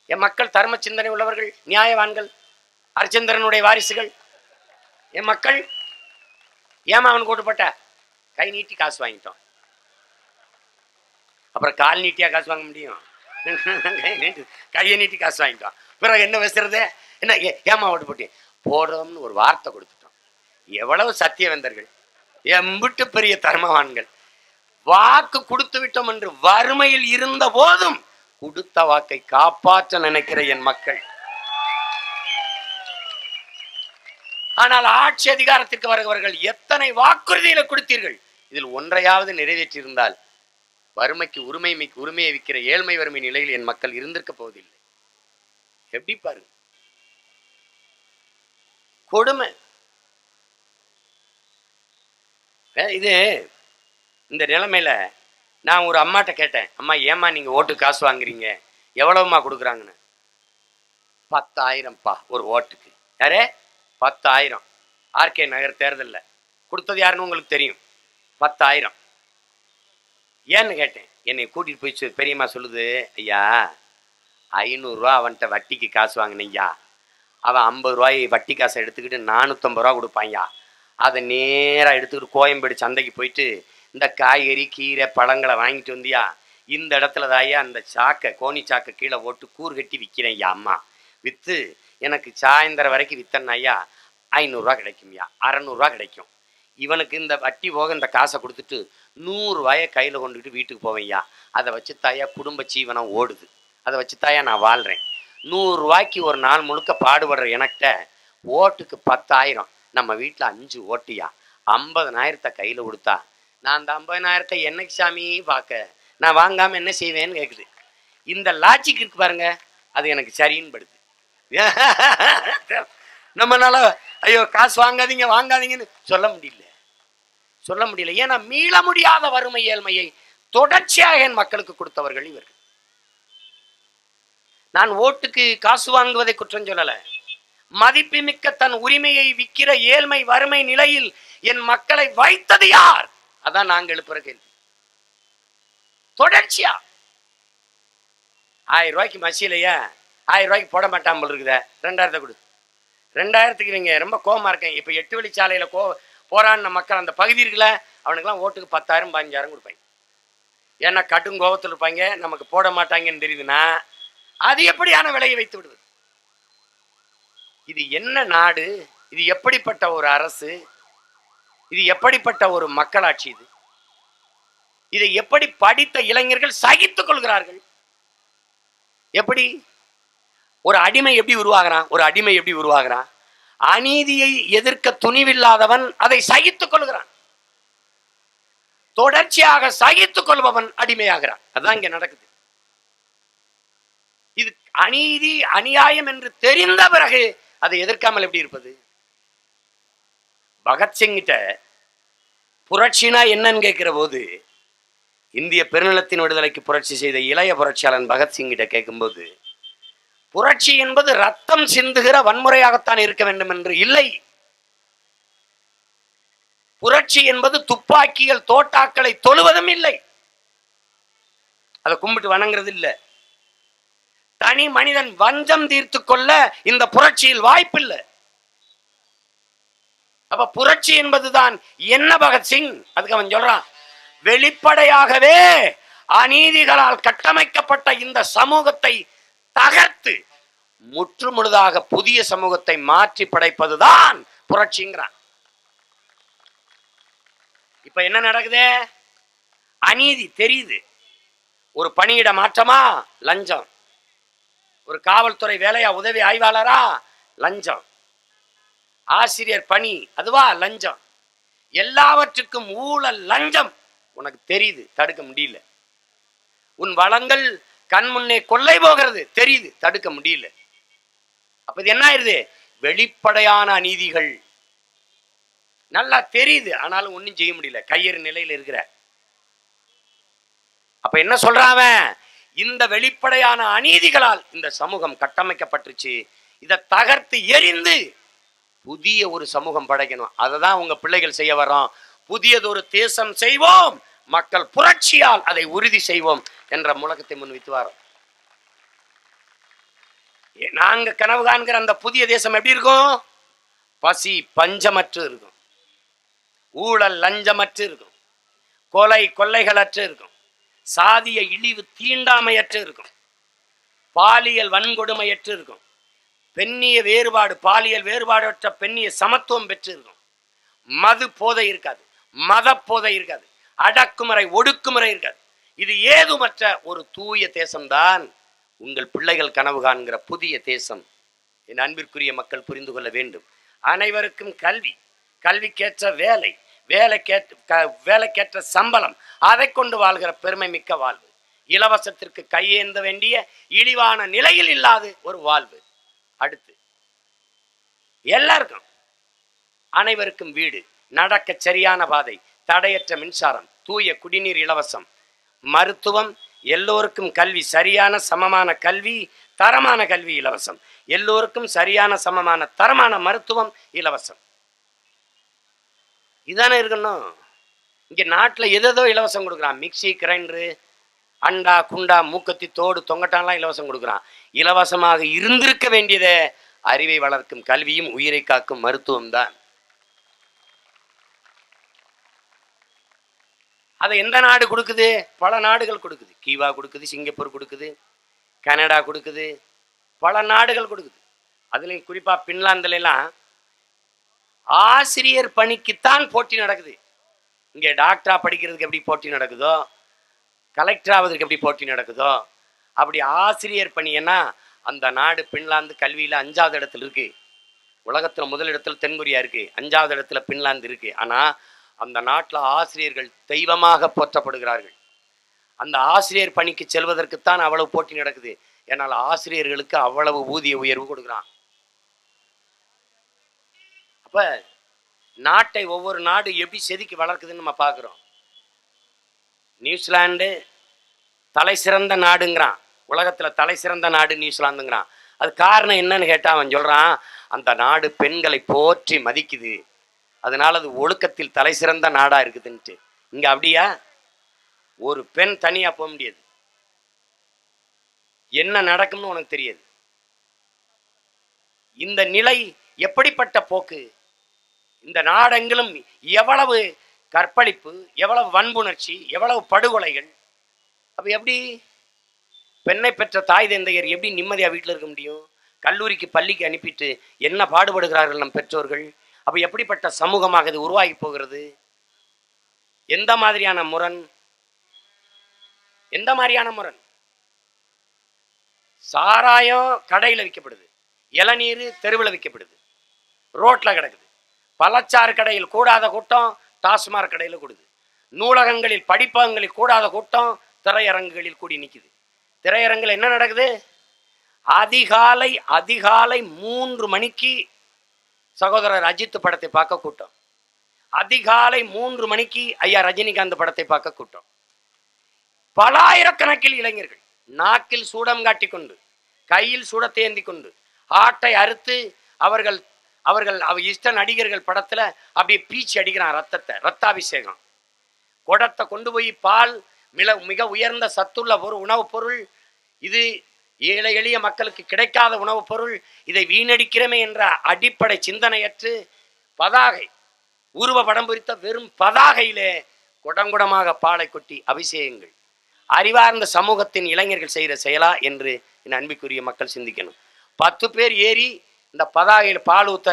என் மக்கள் தர்ம சிந்தனை உள்ளவர்கள், நியாயவான்கள், அர்ச்சந்திரனுடைய வாரிசுகள் என் மக்கள். ஏமா அவனுக்கு ஓட்டு போட்ட? கை நீட்டி காசு வாங்கிட்டோம். அப்புறம் கால் நீட்டியா காசு வாங்க முடியும்? கையை நீட்டி காசு வாங்கிட்டோம். பிறகு என்ன பேசுறது? என்ன ஏமா ஓட்டு போட்டி? போடுறோம்னு ஒரு வார்த்தை கொடுத்துட்டோம். எவ்வளவு சத்தியவந்தர்கள், எம்பிட்டு பெரிய தர்மவான்கள். வாக்கு கொடுத்து விட்டோம் என்று வறுமையில் இருந்த போதும் கொடுத்த வாக்கை காப்பாற்ற நினைக்கிற என் மக்கள். ஆனால் ஆட்சி அதிகாரத்திற்கு வருகிறவர்கள் எத்தனை வாக்குறுதிகளை கொடுத்தீர்கள்? இதில் ஒன்றையாவது நிறைவேற்றியிருந்தால் வறுமைக்கு உரிமையை விற்கிற ஏழ்மை வறுமை நிலையில் என் மக்கள் இருந்திருக்க போவதில்லை. எப்படி பாருங்க கொடுமை இது. இந்த நிலைமையில நான் ஒரு அம்மாட்ட கேட்டேன், அம்மா ஏம்மா நீங்க ஓட்டு காசு வாங்குறீங்க, எவ்வளவுமா கொடுக்குறாங்கன்னு. 10,000பா ஒரு ஓட்டுக்கு. யாரே? 10,000. ஆர்கே நகர் தேர்தலில் கொடுத்தது யாருன்னு உங்களுக்கு தெரியும். 10,000. ஏன்னு கேட்டேன். என்னை கூட்டிட்டு போய் பெரியம்மா சொல்லுது, ஐயா 500 ரூபா அவன்கிட்ட வட்டிக்கு காசு வாங்கினையா, அவன் 50 ரூபாய் வட்டி காசை எடுத்துக்கிட்டு 450 ரூபா கொடுப்பான்யா, அதை நேராக எடுத்துக்கிட்டு கோயம்பேடு சந்தைக்கு போயிட்டு இந்த காய்கறி கீரை பழங்களை வாங்கிட்டு வந்தியா, இந்த இடத்துல தாயா அந்த சாக்கை கோணி சாக்கை கீழே போட்டு கூறு கட்டி விற்கிறேன் ஐயா. அம்மா விற்று எனக்கு சாயந்தரம் வரைக்கும் வித்தன் ஐயா 500 கிடைக்கும்யா, 600 கிடைக்கும். இவனுக்கு இந்த வட்டி போக இந்த காசை கொடுத்துட்டு 100 கையில் கொண்டுக்கிட்டு வீட்டுக்கு போவேன்யா. அதை வச்சு தாயா குடும்ப ஜீவனம் ஓடுது, அதை வச்சு தாயா நான் வாழ்கிறேன். 100 ஒரு நாள் முழுக்க பாடுபடுற எனக்கிட்ட ஓட்டுக்கு 10,000, நம்ம வீட்டில் 5 ஓட்டியா, 50,000 கையில் கொடுத்தா நான் அந்த 50,000 என்னைக்கு சாமி பார்க்க, நான் வாங்காமல் என்ன செய்வேன்னு கேட்குது. இந்த லாஜிக் இருக்கு பாருங்க, அது எனக்கு சரின்னு படுது. நம்மளால ஐயோ காசு வாங்காதீங்க வாங்காதீங்கன்னு சொல்ல முடியல. ஏன்னா மீள முடியாத வறுமை ஏழ்மையை தொடர்ச்சியாக என் மக்களுக்கு கொடுத்தவர்கள் இவர்கள். நான் ஓட்டுக்கு காசு வாங்குவதை குற்றம் சொல்லல. மதிப்புமிக்க தன் உரிமையை விற்கிற ஏழ்மை வறுமை நிலையில் என் மக்களை வைத்தது யார்? அதான் நாங்க எழுப்புற கேள்வி. தொடர்ச்சியா 1000 ரூபாய்க்கு மசிலையா 1000 ரூபாய்க்கு போட மாட்டான் போல் இருக்குத, 2000 கொடு. 2000க்கு நீங்க ரொம்ப கோபமா இருக்கேன். இப்ப 8 வழிச்சாலையில போராடின மக்கள் அந்த பகுதி இருக்குல்ல, அவனுக்கெல்லாம் ஓட்டுக்கு 10,000 15,000 கொடுப்பாங்க. ஏன்னா கடும் கோபத்தில் இருப்பாங்க, நமக்கு போட மாட்டாங்கன்னு தெரியுதுன்னா அது எப்படியான விலையை வைத்து விடுவது? இது என்ன நாடு? இது எப்படிப்பட்ட ஒரு அரசு? இது எப்படிப்பட்ட ஒரு மக்களாட்சி? இதை எப்படி படித்த இளைஞர்கள் சகித்துக் கொள்கிறார்கள்? எப்படி ஒரு அடிமை எப்படி உருவாகிறான்? அநீதியை எதிர்க்க துணிவில்லாதவன் அதை சகித்துக் கொள்கிறான். தொடர்ச்சியாக சகித்துக் கொள்பவன் அடிமையாகிறான். அதான் இங்க நடக்குது. இது அநீதி அநியாயம் என்று தெரிந்த பிறகு அதை எதிர்க்காமல் எப்படி இருப்பது? பகத்சிங்கிட்ட புரட்சினா என்னன்னு கேட்கிற போது, இந்திய பெருநிலத்தின் விடுதலைக்கு புரட்சி செய்த இளைய புரட்சியாளன் பகத்சிங்கிட்ட கேட்கும்போது, புரட்சி என்பது ரத்தம் சிந்துகிற வன்முறையாகத்தான் இருக்க வேண்டும் என்று இல்லை. புரட்சி என்பது துப்பாக்கிகள் தோட்டாக்களை தொழுவதும் இல்லை, அதை கும்பிட்டு வணங்குறது இல்லை. தனி மனிதன் வஞ்சம் தீர்த்து கொள்ள இந்த புரட்சியில் வாய்ப்பில்லை. அப்ப புரட்சி என்பதுதான் என்ன பகத்சிங்? அதுக்கு அவன் சொல்றான், வெளிப்படையாகவே அநீதிகளால் கட்டமைக்கப்பட்ட இந்த சமூகத்தை தகர்த்து முற்றுமுழுதாக புதிய சமூகத்தை மாற்றி படைப்பதுதான் புரட்சிங்கிறான். இப்ப என்ன நடக்குது? அநீதி தெரியுது. ஒரு பணியிட மாற்றமா லஞ்சம், ஒரு காவல்துறை வேலையா உதவி ஆய்வாளரா லஞ்சம், ஆசிரியர் பணி அதுவா லஞ்சம், எல்லாவற்றுக்கும் ஊழல் லஞ்சம். உனக்கு தெரியுது, தடுக்க முடியல. உன் வளங்கள் கண் முன்னே கொள்ளை போகிறது தெரியுது, தடுக்க முடியல. அப்ப இது என்ன ஆயிருது? வெளிப்படையான அநீதிகள் நல்லா தெரியுது, ஆனாலும் ஒன்னும் செய்ய முடியல, கையறு நிலையில் இருக்கிற. அப்ப என்ன சொல்றான்? இந்த வெளிப்படையான அநீதிகளால் இந்த சமூகம் கட்டமைக்கப்பட்டுச்சு, இதை தகர்த்து எரிந்து புதிய ஒரு சமூகம் படைக்கணும். அதை தான் உங்க பிள்ளைகள் செய்ய வரோம். புதியதொரு தேசம் செய்வோம், மக்கள் புரட்சியால் அதை உறுதி செய்வோம் என்ற முழக்கத்தை முன்வைத்து வரோம். நாங்க கனவு காண்கிற அந்த புதிய தேசம் எப்படி இருக்கும்? பசி பஞ்சமற்று இருக்கும், ஊழல் லஞ்சமற்று இருக்கும், கொலை கொள்ளைகளற்று இருக்கும், சாதிய இழிவு தீண்டாமையற்று இருக்கும், பாலியல் வன்கொடுமையற்று இருக்கும், பெண்ணிய வேறுபாடு பாலியல் வேறுபாடற்ற பெண்ணிய சமத்துவம் பெற்று இருக்கும், மது போதை இருக்காது, மத போதை இருக்காது, அடக்குமுறை ஒடுக்குமுறை இருக்காது. இது ஏதுமற்ற ஒரு தூய தேசம்தான் உங்கள் பிள்ளைகள் கனவு காண்கிற புதிய தேசம். என் அன்பிற்குரிய மக்கள் புரிந்து கொள்ள வேண்டும். அனைவருக்கும் கல்வி, கல்விக்கேற்ற வேலை, வேலைக்கேற்ற சம்பளம், அதை கொண்டு வாழ்கிற பெருமை மிக்க வாழ்வு, இலவசத்திற்கு கையேந்த வேண்டிய இழிவான நிலையில் இல்லாத ஒரு வாழ்வு. அடுத்து எல்லாருக்கும் அனைவருக்கும் வீடு, நடக்க சரியான பாதை, தடையற்ற மின்சாரம், தூய குடிநீர் இலவசம், மருத்துவம், எல்லோருக்கும் கல்வி, சரியான சமமான கல்வி, தரமான கல்வி இலவசம், எல்லோருக்கும் சரியான சமமான தரமான மருத்துவம் இலவசம். இதானே இருக்கணும். இங்க நாட்டில் எதோ இலவசம் கொடுக்குறான். மிக்சி, கிரைண்டரு, அண்டா குண்டா மூக்கத்தி தோடு தொங்கட்டான்லாம் இலவசம் கொடுக்குறான். இலவசமாக இருந்திருக்க வேண்டியதே அறிவை வளர்க்கும் கல்வியும் உயிரை காக்கும் மருத்துவம் தான். அதை எந்த நாடு கொடுக்குது? பல நாடுகள் கொடுக்குது. கீவா கொடுக்குது, சிங்கப்பூர் கொடுக்குது, கனடா கொடுக்குது, பல நாடுகள் கொடுக்குது. அதுலேயும் குறிப்பாக பின்லாந்துலாம் ஆசிரியர் பணிக்குத்தான் போட்டி நடக்குது. இங்கே டாக்டரா படிக்கிறதுக்கு எப்படி போட்டி நடக்குதோ, கலெக்டர் ஆவதற்கு எப்படி போட்டி நடக்குதோ, அப்படி ஆசிரியர் பணின்னா அந்த நாடு பின்லாந்து கல்வியில் 5வது இடத்துல இருக்கு. உலகத்தில் முதல் இடத்துல தென்கொரியா இருக்கு, 5வது இடத்துல பின்லாந்து இருக்கு. ஆனால் அந்த நாட்டில் ஆசிரியர்கள் தெய்வமாக போற்றப்படுகிறார்கள். அந்த ஆசிரியர் பணிக்கு செல்வதற்குத்தான் அவ்வளவு போட்டி நடக்குது. ஏன்னால் ஆசிரியர்களுக்கு அவ்வளவு ஊதிய உயர்வு கொடுக்குறான். அப்ப நாட்டை ஒவ்வொரு நாடு எப்படி செதுக்கி வளர்க்குதுன்னு நம்ம பார்க்குறோம். நியூசிலாந்து தலை சிறந்த நாடுங்கிறான், உலகத்தில் தலை சிறந்த நாடு நியூசிலாந்துங்கிறான். அது காரணம் என்னன்னு கேட்டால் அவன் சொல்கிறான், அந்த நாடு பெண்களை போற்றி மதிக்குது, அதனால அது ஒழுக்கத்தில் தலை சிறந்த நாடாக இருக்குதுன்ட்டு. இங்கே அப்படியா? ஒரு பெண் தனியாக போக முடியாது, என்ன நடக்கும்னு உனக்கு தெரியாது. இந்த நிலை எப்படிப்பட்ட போக்கு? இந்த நாடெங்கிலும் எவ்வளவு கற்பழிப்பு, எவ்வளவு வன்புணர்ச்சி, எவ்வளவு படுகொலைகள். அப்போ எப்படி பெண்ணை பெற்ற தாய் தந்தையர் எப்படி நிம்மதியாக வீட்டில் இருக்க முடியும்? கல்லூரிக்கு பள்ளிக்கு அனுப்பிட்டு என்ன பாடுபடுகிறார்கள் நம் பெற்றோர்கள். அப்போ எப்படிப்பட்ட சமூகமாக இது உருவாகி போகிறது? எந்த மாதிரியான முரண்? எந்த மாதிரியான முரண்? சாராயம் கடையில் விற்கப்படுது, இளநீர் தெருவில் விற்கப்படுது, ரோட்ல கிடக்குது. பழச்சாறு கடையில் கூடாத கூட்டம் டாஸ்மாக் கடையில் கூடுது. நூலகங்களில் படிப்பகங்களில் கூடாத கூட்டம் திரையரங்குகளில் கூடி நிற்குது. திரையரங்கில் என்ன நடக்குது? அதிகாலை 3 மணிக்கு சகோதரர் அஜித் படத்தை பார்க்க கூட்டம், அதிகாலை 3 மணிக்கு ஐயா ரஜினிகாந்த் படத்தை பார்க்க கூட்டம். பல ஆயிரக்கணக்கில் இளைஞர்கள் நாக்கில் சூடம் காட்டி கொண்டு, கையில் சூடத்தை ஏந்தி கொண்டு, ஆட்டை அறுத்து அவர்கள் இஷ்ட நடிகர்கள் படத்துல அப்படியே பீச்சி அடிக்கிறான் ரத்தத்தை, ரத்தாபிஷேகம். குடத்தை கொண்டு போய் பால் மிக உயர்ந்த சத்துள்ள ஒரு உணவுப் பொருள், இது ஏழை எளிய மக்களுக்கு கிடைக்காத உணவுப் பொருள், இதை வீணடிக்கிறமே என்ற அடிப்படை சிந்தனையற்று பதாகை உருவ படம் பொறித்த வெறும் பதாகையிலே குடங்குடமாக பாலை கொட்டி அபிஷேகங்கள். அறிவார்ந்த சமூகத்தின் இளைஞர்கள் செய்கிற செயலா என்று என் அன்பிற்குரிய மக்கள் சிந்திக்கணும். 10 பேர் ஏறி இந்த பதாகையில் பால் ஊற்ற,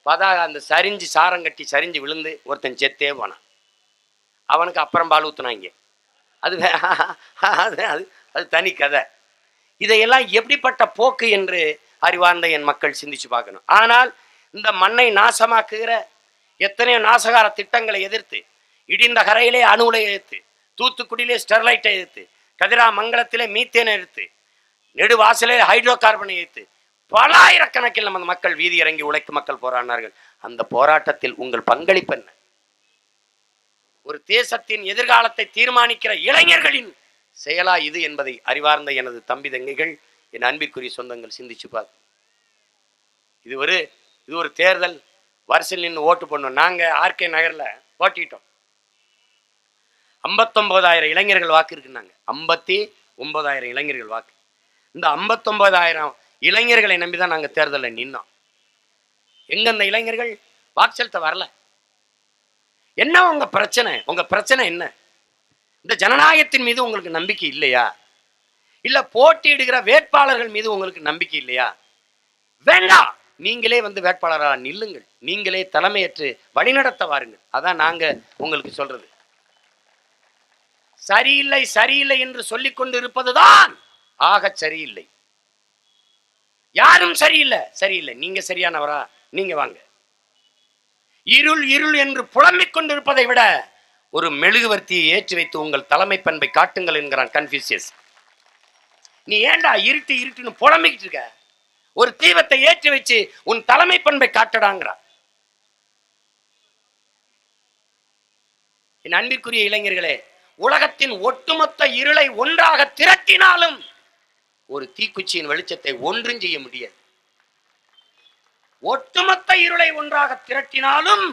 பதாகை அந்த சரிஞ்சு சாரம் கட்டி சரிஞ்சு விழுந்து ஒருத்தன் செத்தே போனான். அவனுக்கு அப்புறம் பால் ஊற்றுனாங்க. அது அது தனி கதை. இதையெல்லாம் எப்படிப்பட்ட போக்கு என்று அறிவார்ந்த என் மக்கள் சிந்திச்சு பார்க்கணும். ஆனால் இந்த மண்ணை நாசமாக்குகிற எத்தனையோ நாசகார திட்டங்களை எதிர்த்து, இடிந்த கரையிலே அணு உலையை எதிர்த்து, தூத்துக்குடியிலே ஸ்டெர்லைட்டை எதிர்த்து, கதிராமங்கலத்திலே மீத்தேனை எதிர்த்து, நெடுவாசலே ஹைட்ரோ கார்பனை எதிர்த்து பல ஆயிரக்கணக்கில் நமது மக்கள் வீதி இறங்கி உழைக்கும் மக்கள் போராடினார்கள். அந்த போராட்டத்தில் உங்கள் பங்களிப்பு என்ன? ஒரு தேசத்தின் எதிர்காலத்தை தீர்மானிக்கிற இளைஞர்களின் செயலா இது என்பதை அறிவார்ந்த எனது தம்பி தங்கைகள், என் அன்பிற்குரிய சொந்தங்கள் சிந்திச்சு பார்க்க. இது ஒரு தேர்தல், வரிசையில் நின்று ஓட்டு பண்ணோம். நாங்கள் ஆர்கே நகரில் போட்டிட்டோம். 59,000 இளைஞர்கள் வாக்கு இருக்குன்னாங்க. 59,000 இளைஞர்கள் வாக்கு. இந்த 59,000 இளைஞர்களை நம்பிதான் நாங்கள் தேர்தலில் நின்னோம். எங்க அந்த இளைஞர்கள் வாக்கு செலுத்த வரல. என்ன உங்க பிரச்சனை? உங்க பிரச்சனை என்ன? இந்த ஜனநாயகத்தின் மீது உங்களுக்கு நம்பிக்கை இல்லையா? இல்ல போட்டியிடுகிற வேட்பாளர்கள் மீது உங்களுக்கு நம்பிக்கை இல்லையா? வேண்டாம், நீங்களே வந்து வேட்பாளராக நில்லுங்கள், நீங்களே தலைமையேற்று வழிநடத்த வாருங்கள். அதான் நாங்க உங்களுக்கு சொல்றது. சரியில்லை சரியில்லை என்று சொல்லிக் கொண்டு இருப்பதுதான் ஆக சரியில்லை. யாரும் சரியில்லை, நீங்க சரியானவரா? நீங்க வாங்க. இருள் இருள் என்று புலம்பிக் கொண்டிருப்பதை விட ஒரு மெழுகுவர்த்தியை ஏற்றி வைத்து உங்கள் தலைமை பண்பை காட்டுங்கள் என்கிறான் கன்ஃபியூசியஸ். நீ ஏண்டா இருட்டுன்னு புலம்பிக்கிட்டு இருக்க? ஒரு தீபத்தை ஏற்றி வச்சு உன் தலைமை பண்பை காட்டடாங்கிறான். என் அன்பிற்குரிய இளைஞர்களே, உலகத்தின் ஒட்டுமொத்த இருளை ஒன்றாக திரட்டினாலும் ஒரு தீக்குச்சியின் வெளிச்சத்தை ஒன்றும் செய்ய முடியாது. ஒட்டுமொத்த இருளை ஒன்றாக திரட்டினாலும்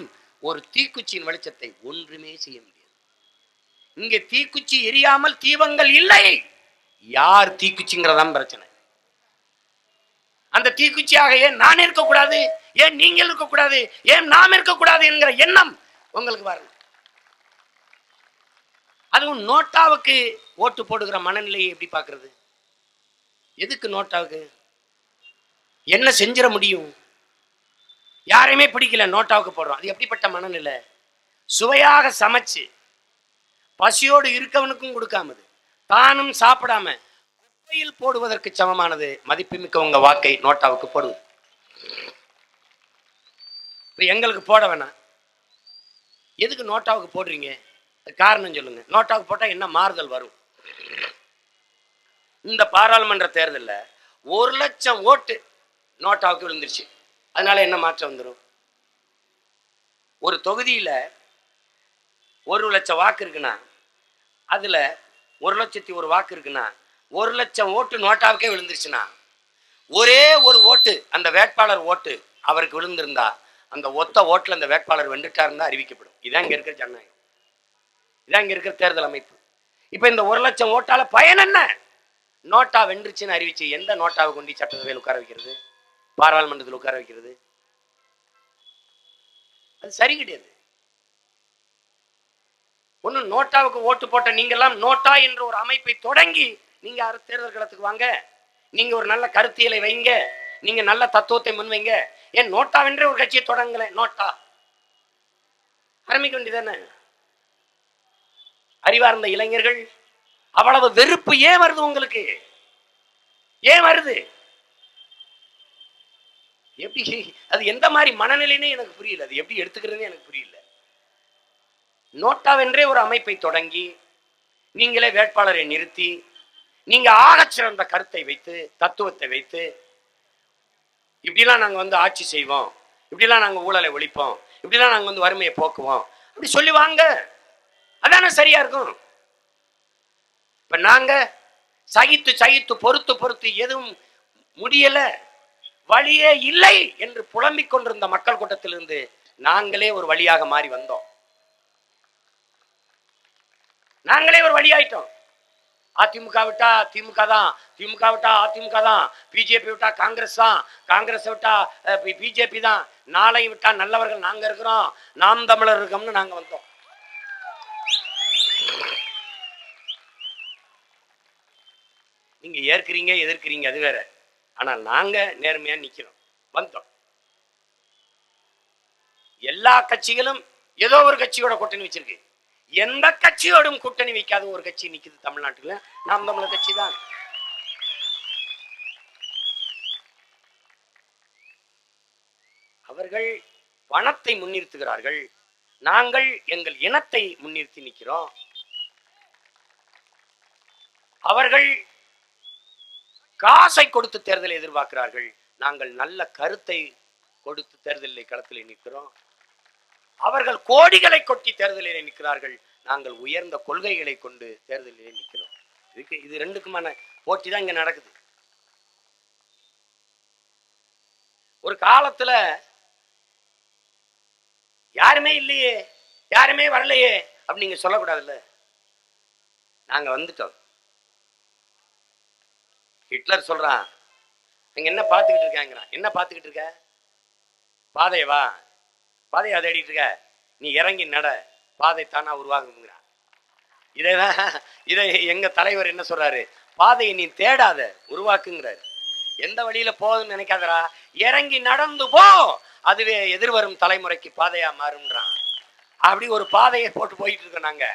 ஒரு தீக்குச்சியின் வெளிச்சத்தை ஒன்றுமே செய்ய முடியாது. இங்கே தீக்குச்சி எரியாமல் தீபங்கள் இல்லை. யார் தீக்குச்சிங்கிறதான் பிரச்சனை. அந்த தீக்குச்சியாக ஏன் நான் இருக்கக்கூடாது, ஏன் நீங்கள் இருக்கக்கூடாது, ஏன் நாம் இருக்கக்கூடாது என்கிற எண்ணம் உங்களுக்கு வரணும். அதுவும் நோட்டாவுக்கு ஓட்டு போடுகிற மனநிலையை எப்படி பார்க்கறது? எதுக்கு நோட்டாவுக்கு என்ன செஞ்சிட முடியும்? யாரையுமே பிடிக்கல, நோட்டாவுக்கு போடுறோம். அது எப்படிப்பட்ட மனநிலை? சுவையாக சமைச்சு பசியோடு இருக்கவனுக்கும் கொடுக்காமது, தானும் சாப்பிடாம குப்பையில் போடுவதற்கு சமமானது மதிப்புமிக்க உங்க வாக்கை நோட்டாவுக்கு போடுவது. இப்ப எங்களுக்கு போட வேணாம், எதுக்கு நோட்டாவுக்கு போடுறீங்க? காரணம் சொல்லுங்க. நோட்டாவுக்கு போட்டா என்ன மாறுதல் வரும்? இந்த பாராளுமன்ற தேர்தலில் 1,00,000 ஓட்டு நோட்டாவுக்கு விழுந்துருச்சு. அதனால என்ன மாற்றம் வந்துடும்? ஒரு தொகுதியில் 1,00,000 வாக்கு இருக்குன்னா, அதுல 1,01,000 வாக்கு இருக்குன்னா 1,00,000 ஓட்டு நோட்டாவுக்கே விழுந்துருச்சுன்னா, ஒரே ஒரு ஓட்டு அந்த வேட்பாளர் ஓட்டு அவருக்கு விழுந்திருந்தா அந்த ஒத்த ஓட்டுல அந்த வேட்பாளர் வென்றுட்டாருன்னு அறிவிக்கப்படும். இதான் இங்க இருக்கிற ஜனநாயகம், இதான் இங்க இருக்கிற தேர்தல் அமைப்பு. இப்ப இந்த 1,00,000 ஓட்டால பயன் என்ன? நோட்டா வென்றுச்சுன்னு அறிவிச்சு எந்த நோட்டாவை கொண்டு சட்டசபையில் உட்கார வைக்கிறது, பாராளுமன்றத்தில் உட்கார வைக்கிறது? அது சரி கிடையாது. ஒண்ணு நோட்டாவுக்கு ஓட்டு போட்ட நீங்க எல்லாம் நோட்டா என்ற ஒரு அமைப்பை தொடங்கி நீங்க தேர்தல் களத்துக்கு வாங்க, நீங்க ஒரு நல்ல கருத்தியலை வைங்க, நீங்க நல்ல தத்துவத்தை முன்வைங்க. ஏன் நோட்டாவென்றே ஒரு கட்சியை தொடங்கல, நோட்டா ஆரம்பிக்க வேண்டியதானே? அறிவார்ந்த இளைஞர்கள் அவ்வளவு வெறுப்பு ஏன் வருது உங்களுக்கு? ஏன் வருது? எப்படி அது எந்த மாதிரி மனநிலைன்னு எனக்கு புரியல, அது எப்படி எடுத்துக்கிறதுன்னு எனக்கு புரியல. நோட்டாவென்றே ஒரு அமைப்பை தொடங்கி நீங்களே வேட்பாளரை நிறுத்தி நீங்க ஆகச் சிறந்த கருத்தை வைத்து தத்துவத்தை வைத்து இப்படிலாம் நாங்க ஆட்சி செய்வோம், இப்படிலாம் நாங்க ஊழலை ஒழிப்போம், இப்படிலாம் நாங்க வறுமையை போக்குவோம் அப்படி சொல்லி வாங்க. அதானே சரியா இருக்கும். இப்ப நாங்க சகித்து சகித்து பொறுத்து பொறுத்து எதுவும் முடியல, வழியே இல்லை என்று புலம்பிக் கொண்டிருந்த மக்கள் கூட்டத்திலிருந்து நாங்களே ஒரு வழியாக மாறி வந்தோம். நாங்களே ஒரு வழியாயிட்டோம். அதிமுக விட்டா திமுக தான், திமுக விட்டா அதிமுக தான், பிஜேபி விட்டா காங்கிரஸ் தான், காங்கிரஸ் விட்டா பிஜேபி தான், நாளை விட்டா நல்லவர்கள் நாங்க இருக்கிறோம், நாம் தமிழர் இருக்கோம்னு நாங்க வந்தோம். நீங்க ஏற்கிறீங்க எதிர்க்கிறீங்க அது வேற, ஆனா நாங்க நேர்மையா நிக்கிறோம், வந்தோம். எல்லா கட்சிகளும் ஏதோ ஒரு கட்சியோட கூட்டணி வச்சிருக்கு, எந்த கட்சியோடும் கூட்டணி வைக்காத ஒரு கட்சி நிக்குது தமிழ்நாட்டுல, நாம் தமிழர் கட்சி தான். அவர்கள் பணத்தை முன்னிறுத்துகிறார்கள், நாங்கள் எங்கள் இனத்தை முன்னிறுத்தி நிற்கிறோம். அவர்கள் காசை கொடுத்து தேர்தலை எதிர்பார்க்கிறார்கள், நாங்கள் நல்ல கருத்தை கொடுத்து தேர்தலில் களத்தில் நிற்கிறோம். அவர்கள் கோடிகளை கொட்டி தேர்தலில் நிற்கிறார்கள், நாங்கள் உயர்ந்த கொள்கைகளை கொண்டு தேர்தலில் நிற்கிறோம். இது ரெண்டுக்குமான போட்டி தான் இங்க நடக்குது. ஒரு காலத்துல யாருமே இல்லையே, யாருமே வரலையே அப்படி நீங்க சொல்லக்கூடாதுல்ல. நாங்க வந்துட்டோம். ஹிட்லர் சொல்றான், நீங்க என்ன பார்த்துக்கிட்டு இருக்காங்கிறான். என்ன பார்த்துக்கிட்டு இருக்க? பாதையவா? பாதையை தேடிட்டு இருக்க, நீ இறங்கி நட, பாதை தானா உருவாகுங்கிறான். இதை எங்க தலைவர் என்ன சொல்றாரு? பாதையை நீ தேடாத, உருவாக்குங்கிறாரு. எந்த வழியில போகுதுன்னு நினைக்காதரா, இறங்கி நடந்து போ, அதுவே எதிர்வரும் தலைமுறைக்கு பாதையா மாறும்ன்றான். அப்படி ஒரு பாதையை போட்டு போயிட்டு இருக்கோம் நாங்க.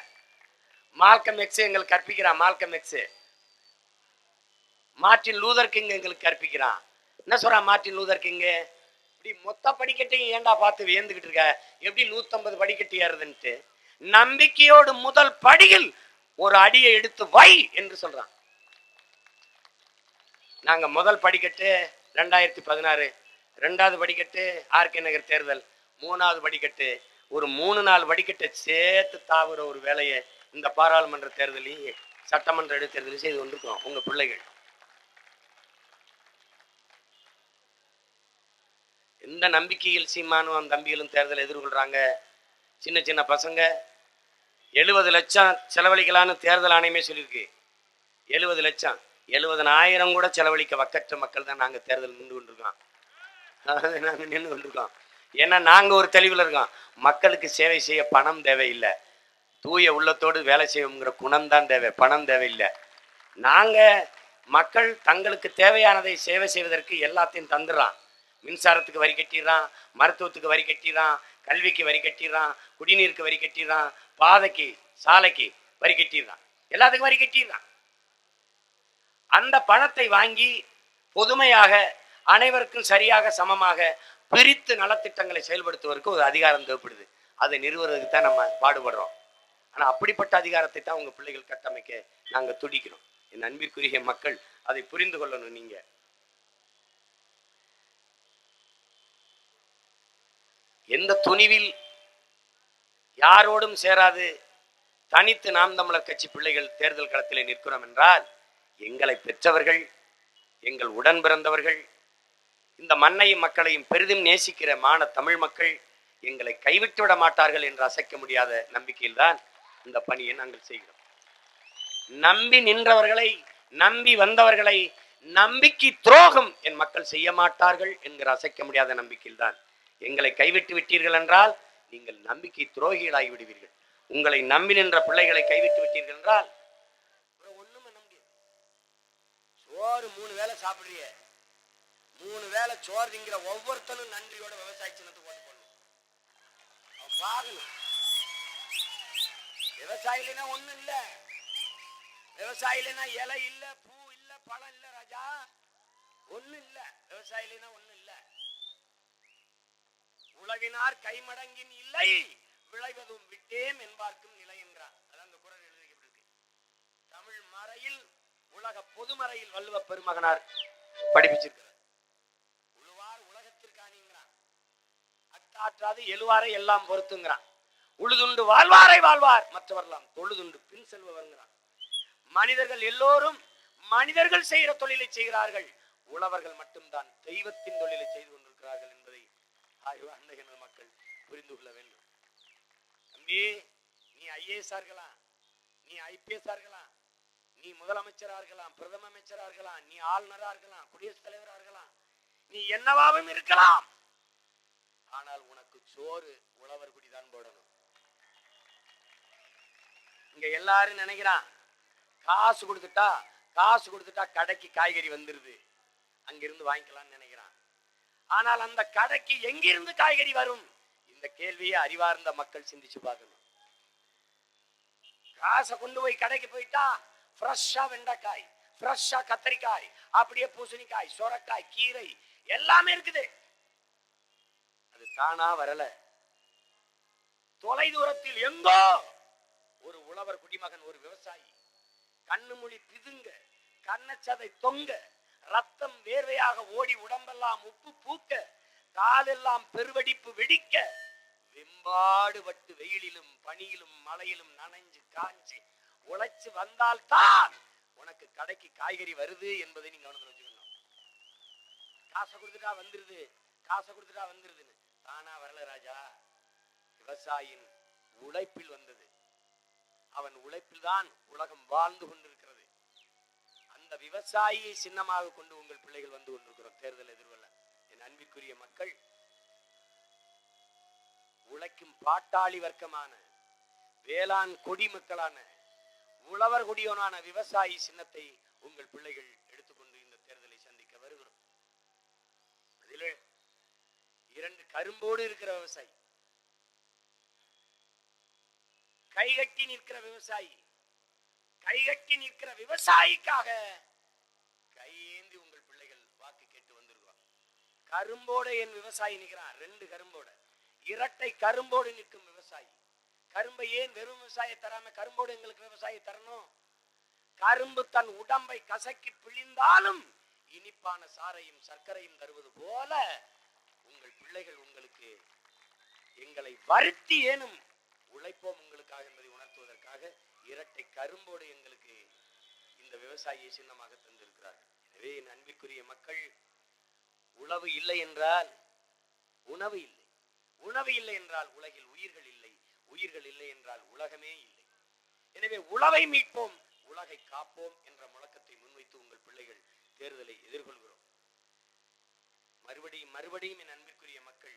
மால்கம் எக்ஸ் எங்களுக்கு கற்பிக்கிறான், Malcolm X. Martin Luther King எங்களுக்கு கற்பிக்கிறான். என்ன சொல்றான் மார்ட்டின் லூதர் கிங்? இப்படி மொத்த படிக்கட்டையும் ஏண்டா பார்த்து வியந்துகிட்டு இருக்க, எப்படி 150 படிக்கட்டு ஏறுதுன்ட்டு. நம்பிக்கையோடு முதல் படியில் ஒரு அடியை எடுத்து வை என்று சொல்றான். நாங்க முதல் படிக்கட்டு 2016, 2வது படிக்கட்டு ஆர்கே நகர் தேர்தல், 3வது படிக்கட்டு, ஒரு 3-4 படிக்கட்டை சேர்த்து தாவுற ஒரு வேலையை இந்த பாராளுமன்ற தேர்தலையும் சட்டமன்ற இடைத்தேர்தலையும் செய்து கொண்டிருக்கிறோம். உங்க பிள்ளைகள் எந்த நம்பிக்கையில் சீமானும் தம்பிகளும் தேர்தல் எதிர்கொள்றாங்க? சின்ன சின்ன பசங்க 70 லட்சம் செலவழிக்கலான்னு தேர்தல் ஆணையமே சொல்லியிருக்கு. 70 லட்சம், 70,000 கூட செலவழிக்க வக்கற்ற மக்கள் தான் நாங்க தேர்தல் நின்று கொண்டிருக்கோம். நாங்க நின்று கொண்டிருக்கோம். ஏன்னா நாங்க ஒரு தெளிவில் இருக்கோம், மக்களுக்கு சேவை செய்ய பணம் தேவையில்லை, தூய உள்ளத்தோடு வேலை செய்யுங்கிற குணம் தான் தேவை, பணம் தேவையில்லை. நாங்க மக்கள் தங்களுக்கு தேவையானதை சேவை செய்வதற்கு எல்லாத்தையும் தந்துடுறான். மின்சாரத்துக்கு வரி கட்டிடுறான், மருத்துவத்துக்கு வரி கட்டிடுறான், கல்விக்கு வரி கட்டிடுறான், குடிநீருக்கு வரி கட்டிடுறான், பாதைக்கு சாலைக்கு வரி கட்டிடுறான், எல்லாத்துக்கும் வரி கட்டிடுறான். அந்த பணத்தை வாங்கி பொதுமையாக அனைவருக்கும் சரியாக சமமாக பிரித்து நலத்திட்டங்களை செயல்படுத்துவதற்கு ஒரு அதிகாரம் தேவைப்படுது. அதை நிறுவுறதுக்கு தான் நம்ம பாடுபடுறோம். ஆனா அப்படிப்பட்ட அதிகாரத்தை தான் உங்க பிள்ளைகள் கட்டமைக்க நாங்க துடிக்கிறோம். என் அன்பிற்குரிய மக்கள் அதை புரிந்து கொள்ளணும். நீங்க எந்த துணிவில் யாரோடும் சேராது தனித்து நாம் தமிழர் கட்சி பிள்ளைகள் தேர்தல் களத்திலே நிற்கிறோம் என்றால், எங்களை பெற்றவர்கள், எங்கள் உடன் பிறந்தவர்கள், இந்த மண்ணையும் மக்களையும் பெரிதும் நேசிக்கிற தமிழ் மக்கள் எங்களை கைவிட்டு விட மாட்டார்கள் என்று அசைக்க முடியாத நம்பிக்கையில் தான் இந்த பணியை நாங்கள் செய்கிறோம். நம்பி நின்றவர்களை, நம்பி வந்தவர்களை நம்பிக்கை துரோகம் என் மக்கள் செய்ய மாட்டார்கள் என்கிற அசைக்க முடியாத நம்பிக்கையில் தான். எங்களை கைவிட்டு விட்டீர்கள் என்றால் நீங்கள் நம்பிக்கை துரோகிகளாகி விடுவீர்கள். உங்களை நம்பி நின்ற பிள்ளைகளை கைவிட்டு விட்டீர்கள் என்றால் ஒண்ணுமே நம்பிக்கை. சோறு 3 வேளை சாப்பிடுறிய, 3 வேளை சோறு திங்கிற ஒவ்வொருத்தனும் நன்றியோட விவசாய சின்னத்துக்கு ஓட்டு போடணும். அவன் பாக்கணும். விவசாயினா ஒண்ணும் இல்ல, விவசாயினா இலை இல்ல, பூ இல்ல, பழம் இல்ல, ராஜா ஒண்ணு இல்ல. விவசாயினா ஒண்ணு இல்ல. உலகினார் கைமடங்கின் இல்லை, விளைவதும் விட்டேம் என்பார்க்கும் நிலை என்றார். அதான் அந்த குறள் எழுதியிருக்கு. தமிழ் மறையில், உலக பொதுமறையில் வள்ளுவ பெருமகனார் படிப்பிச்சிருக்கிறார். உழுவார் உலகத்திற்கானிங்கிறான், அத்தாற்றாது எழுவாரை எல்லாம் பொறுத்துங்கிறான். உழுதுண்டு வாழ்வாரை வாழ்வார், மற்றவரெல்லாம் தொழுதுண்டு பின் செல்பவர்ங்கிறான். மனிதர்கள் எல்லோரும் மனிதர்கள் செய்கிற தொழிலை செய்கிறார்கள், உழவர்கள் மட்டும்தான் தெய்வத்தின் தொழிலை செய்து கொண்டிருக்கிறார்கள் என்பதை ஆய்வாளர்கள் மக்கள் புரிந்து கொள்ள வேண்டும். தம்பி, நீ ஐஏஎஸ் இருக்கலாம், நீ ஐபிஎஸ் இருக்கலாம், நீ முதலமைச்சரா இருக்கலாம், பிரதம அமைச்சரா இருக்கலாம், நீ ஆளுநரா இருக்கலாம், குடியரசுத் தலைவரா இருக்கலாம், நீ என்னவாவும் இருக்கலாம். ஆனால் உனக்கு சோறு உழவர் குடிதான் போடணும். இங்க எல்லாரும் நினைக்கிறான் காசு கொடுத்துட்டா கடைக்கு காய்கறி வந்துருது, அங்கிருந்து வாங்கிக்கலாம்னு நினைக்கிறான். ஆனால் அந்த கடைக்கு எங்கிருந்து காய்கறி வரும்? இந்த கேள்வியை அறிவார்ந்த மக்கள் சிந்திச்சு பார்க்கணும். காசை கொண்டு போய் கடைக்கு போயிட்டா ஃப்ரெஷ்ஷா வெண்டைக்காய், ஃப்ரெஷ்ஷா கத்திரிக்காய், அப்படியே பூசணிக்காய், சொரக்காய், கீரை எல்லாமே இருக்குது. அது தானா வரல. தொலை தூரத்தில் எங்கோ ஒரு உழவர் குடிமகன், ஒரு விவசாயி கண்ணு மொழி பிதுங்க, கண்ணச்சதை தொங்க, ரத்தம் வேர்வையாக ஓடி உடம்பெல்லாம் உப்பு பூக்க, காலெல்லாம் பெருவெடிப்பு வெடிக்க, வெம்பாடு பட்டு வெயிலிலும் பனியிலும் மழையிலும் நனைஞ்சு காஞ்சி உழைச்சு வந்தால்தான் உனக்கு கடைக்கு காய்கறி வருது என்பதை நீங்க கவனத்தில் வச்சுக்கணும். காசை கொடுத்துட்டா வந்துருது, காசை கொடுத்துட்டா வந்துருதுன்னு தானா வரல ராஜா. விவசாயியின் உழைப்பில் வந்தது. அவன் உழைப்பில் தான் உலகம் வாழ்ந்து கொண்டிருக்கிறது. அந்த விவசாயியை சின்னமாக கொண்டு உங்கள் பிள்ளைகள் வந்து கொண்டிருக்கிறோம் தேர்தல் எதிர்கொள்ள. என் அன்பிற்குரிய மக்கள், உழைக்கும் பாட்டாளி வர்க்கமான வேளாண் கொடி மக்களான உழவர் கொடியோனான விவசாயி சின்னத்தை உங்கள் பிள்ளைகள் எடுத்துக்கொண்டு இந்த தேர்தலை சந்திக்க வருகிறோம். அதில் 2 கரும்போடு இருக்கிற விவசாயி, கைகட்டி நிற்கிற விவசாயி, கைகட்டி நிற்கிற விவசாயிக்காக கையேந்தி உங்கள் பிள்ளைகள் வாக்கு கேட்டு வந்திருக்கிறோம். கரும்போட என் விவசாயி நிற்கிறான், 2 கரும்போட, இரட்டை கரும்போடு நிற்கும் விவசாயி. கரும்பை ஏன் வெறும் விவசாயி தராம கரும்போடு எங்களுக்கு விவசாயி தரணும்? கரும்பு தன் உடம்பை கசக்கி பிழிந்தாலும் இனிப்பான சாரையும் சர்க்கரையும் தருவது போல உங்கள் பிள்ளைகள் உங்களுக்கு எங்களை வருத்தி ஏனும் உழைப்போம் உங்களுக்காக என்பதை உணர்த்துவதற்காக இரட்டை கரும்போடு எங்களுக்கு இந்த விவசாயியை சின்னமாக தந்திருக்கிறார்கள். எனவே என் அன்பிற்குரிய மக்கள், உழவு இல்லை என்றால் உணவு இல்லை, உணவு இல்லை என்றால் உலகில் உயிர்கள் இல்லை, உயிர்கள் இல்லை என்றால் உலகமே இல்லை. எனவே உழவை மீட்போம், உலகை காப்போம் என்ற முழக்கத்தை முன்வைத்து உங்கள் பிள்ளைகள் தேர்தலை எதிர்கொள்கிறோம். மறுபடியும் என் அன்பிற்குரிய மக்கள்,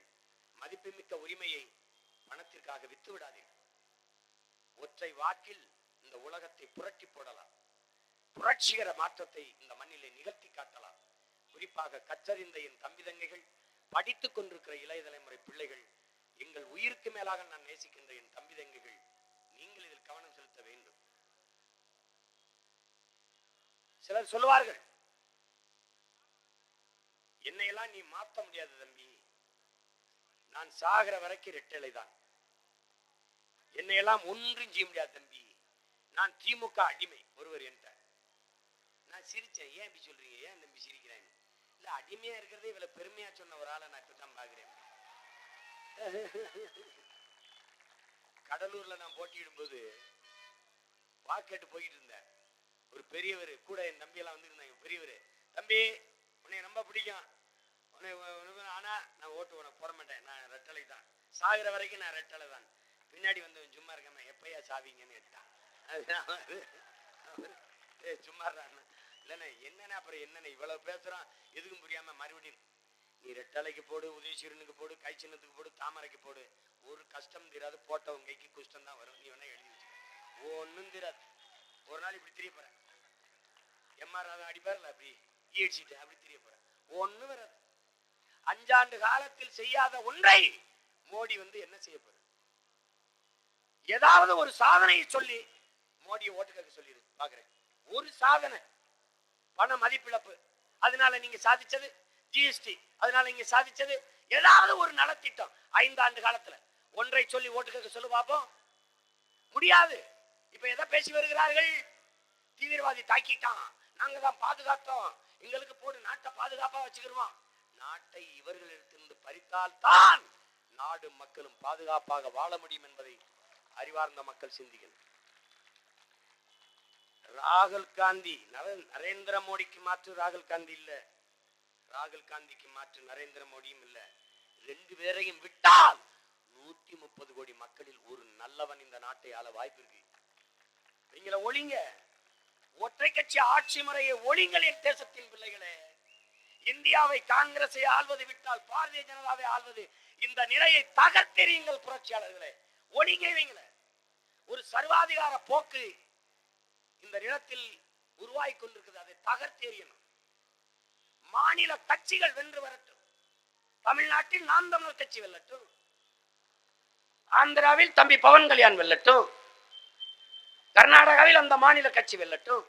மதிப்புமிக்க உரிமையை பணத்திற்காக வித்து விடாதீர்கள். ஒற்றை வாக்கில் இந்த உலகத்தை புரட்டி போடலாம். புரட்சிகர மாற்றத்தை இந்த மண்ணிலே நிகழ்த்தி காட்டலாம். குறிப்பாக கற்றறிந்த என் தம்பி தங்கைகள், படித்துக் கொண்டிருக்கிற இளைய தலைமுறை பிள்ளைகள், எங்கள் உயிருக்கு மேலாக நான் நேசிக்கின்ற என் தம்பி தங்கைகள், நீங்கள் இதில் கவனம் செலுத்த வேண்டும். சிலர் சொல்லுவார்கள், என்னையெல்லாம் நீ மாற்ற முடியாது தம்பி, நான் சாகிற வரைக்கும் ரெட்டலை தான், என்னையெல்லாம் ஒன்றும் செய்ய முடியாது தம்பி, நான் திமுக அடிமை. ஒருவர் என்கிட்ட, நான் சிரிச்சேன், ஏன் இப்படி சொல்றீங்க, ஏன் தம்பி சிரிக்கிறேன்? இல்ல, அடிமையா இருக்கிறதே இவ்வளவு பெருமையா சொன்ன ஒரு ஆளை நான் இப்பதான் பாக்குறேன். கடலூர்ல நான் போட்டியிடும் போது வாக்கெட்டு போயிட்டு இருந்தேன். ஒரு பெரியவர் கூட என் தம்பி எல்லாம் வந்து இருந்தாங்க. பெரியவர், தம்பி உன்னை ரொம்ப பிடிக்கும், ஆனா நான் ஓட்டு உனக்கு போட மாட்டேன், நான் ரெட்டலை தான், சாகிற வரைக்கும் நான் ரெட்டலை தான். பின்னாடி வந்து சும்மா இருக்காம எப்பயா சாவிங்கன்னு கேட்டான். சும்மா இல்லைண்ணே, என்னண்ணே அப்புறம் என்னண்ணே இவ்வளவு பேசுறான், எதுக்கும் புரியாம மறுபடியும் நீ ரெட்டலைக்கு போடு, உதயசூரனுக்கு போடு, கை சின்னத்துக்கு போடு, தாமரைக்கு போடு, ஒரு கஷ்டம் தீராது, போட்டவங்க கைக்கு குஷ்டம் தான் வரும். நீ வேணா எழுதி வச்சுக்க, ஒன்னும் தீராது. ஒரு நாள் இப்படி தெரிய போறேன், எம்ஆர் ராதா அடிப்பார்ல, அப்படி ஈடிச்சிட்டேன், அப்படி தெரிய போறேன், ஒன்னும் வராது. 5 ஆண்டு காலத்தில் செய்யாத ஒன்றை மோடி வந்து என்ன செய்ய போற? ஏதாவது ஒரு சாதனையை சொல்லி மோடியை ஓட்டு கேட்க சொல்லி பாக்குறேன். ஒரு சாதனை, பண மதிப்பிழப்பு, அதனால நீங்க சாதிச்சது, ஜிஎஸ்டி, அதனால நீங்க சாதிச்சது, ஏதாவது ஒரு நலத்திட்டம் 5 ஆண்டு காலத்துல ஒன்றை சொல்லி ஓட்டு கேட்க சொல்லு பாப்போம். முடியாது. இப்ப எதை பேசி வருகிறார்கள்? தீவிரவாதி தாக்கிட்டான், நாங்க தான் பாதுகாத்தோம், எங்களுக்கு போடு, நாட்டை பாதுகாப்பா வச்சுக்கிறோம். நாட்டை இவர்களிடத்திலிருந்து பறித்தால் தான் நாடு மக்களும் பாதுகாப்பாக வாழ முடியும் என்பதை அறிவார்ந்த மக்கள் சிந்திக்கணும். ராகுல் காந்தி நரேந்திர மோடிக்கு மாற்று ராகுல் காந்தி இல்ல, ராகுல் காந்திக்கு மாற்று நரேந்திர மோடியும் இல்ல. 2 பேரையும் விட்டால் 130 கோடி மக்களில் ஒரு நல்லவன் இந்த நாட்டை ஆள வாய்ப்பு இருக்கு. நீங்கள ஒளிங்க, ஒற்றை கட்சி ஆட்சி முறையை ஒளிங்கள் என் தேசத்தின் பிள்ளைகளே. இந்தியாவை காங்கிரஸை ஆள்வது விட்டால் பாரதிய ஜனதாவை ஆள்வது, இந்த நிலையை தகர்த்தெறியுங்கள் புரட்சியாளர்களே, ஒளிங்க. ஒரு சர்வாதிகார போக்கு இந்த நிலத்தில் உருவாகி கொண்டிருக்கிறது, அதை தகர்த்தெறியணும். மாநில கட்சிகள் வென்று வரட்டும். தமிழ்நாட்டில் நாம் தமிழர் கட்சி வெல்லட்டும், ஆந்திராவில் தம்பி பவன் கல்யாண் வெல்லட்டும், கர்நாடகாவில் அந்த மாநில கட்சி வெல்லட்டும்,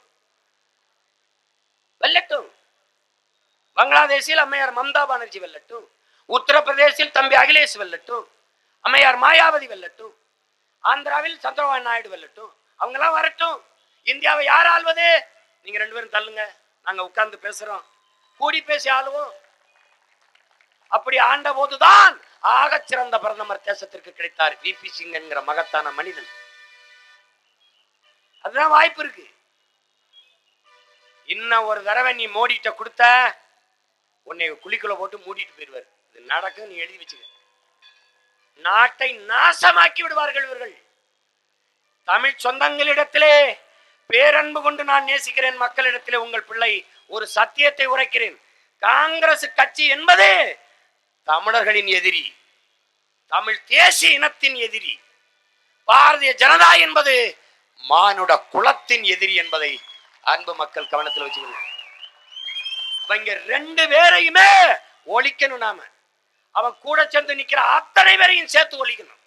பங்களாதேஷில் அம்மையார் மம்தா பானர்ஜி வெல்லட்டும், உத்தரப்பிரதேசில் தம்பி அகிலேஷ் வெல்லட்டும், அம்மையார் மாயாவதி வெல்லட்டும், ஆந்திராவில் சந்திரபாபு நாயுடு வெல்லட்டும், அவங்க எல்லாம் வரட்டும். இந்தியாவை யார் ஆள்வது? நீங்க 2 பேரும் தள்ளுங்க, நாங்க உட்கார்ந்து பேசுறோம், கூடி பேசி ஆளுவோம். அப்படி ஆண்ட போதுதான் ஆக சிறந்த பிரதமர் தேசத்திற்கு கிடைத்தார், விபி சிங் என்கிற மகத்தான மனிதன். அதுதான் வாய்ப்பு இருக்கு. இன்னும் ஒரு தடவை நீ மோடிட்ட கொடுத்த, உன்னை குழிக்குள்ள போட்டு மூடிட்டு போயிடுவார். இது நடக்கும், நீ எழுதி வச்சுக்க. நாட்டை நாசமாக்கி விடுவார்கள் இவர்கள். தமிழ் சொந்தங்களிடத்திலே பேரன்பு கொண்டு நான் நேசிக்கிறேன் மக்களிடத்திலே உங்கள் பிள்ளை ஒரு சத்தியத்தை உரைக்கிறேன். காங்கிரஸ் கட்சி என்பது தமிழர்களின் எதிரி, தமிழ் தேசிய இனத்தின் எதிரி. பாரதிய ஜனதா என்பது மானுட குலத்தின் எதிரி என்பதை அன்பு மக்கள் கவனத்தில் வச்சுக்கணும். இங்க 2 பேரையுமே ஒழிக்கணும். நாம அவன் கூட சேர்ந்து நிக்கிற அத்தனை பேரையும் சேர்த்து ஒழிக்கணும்.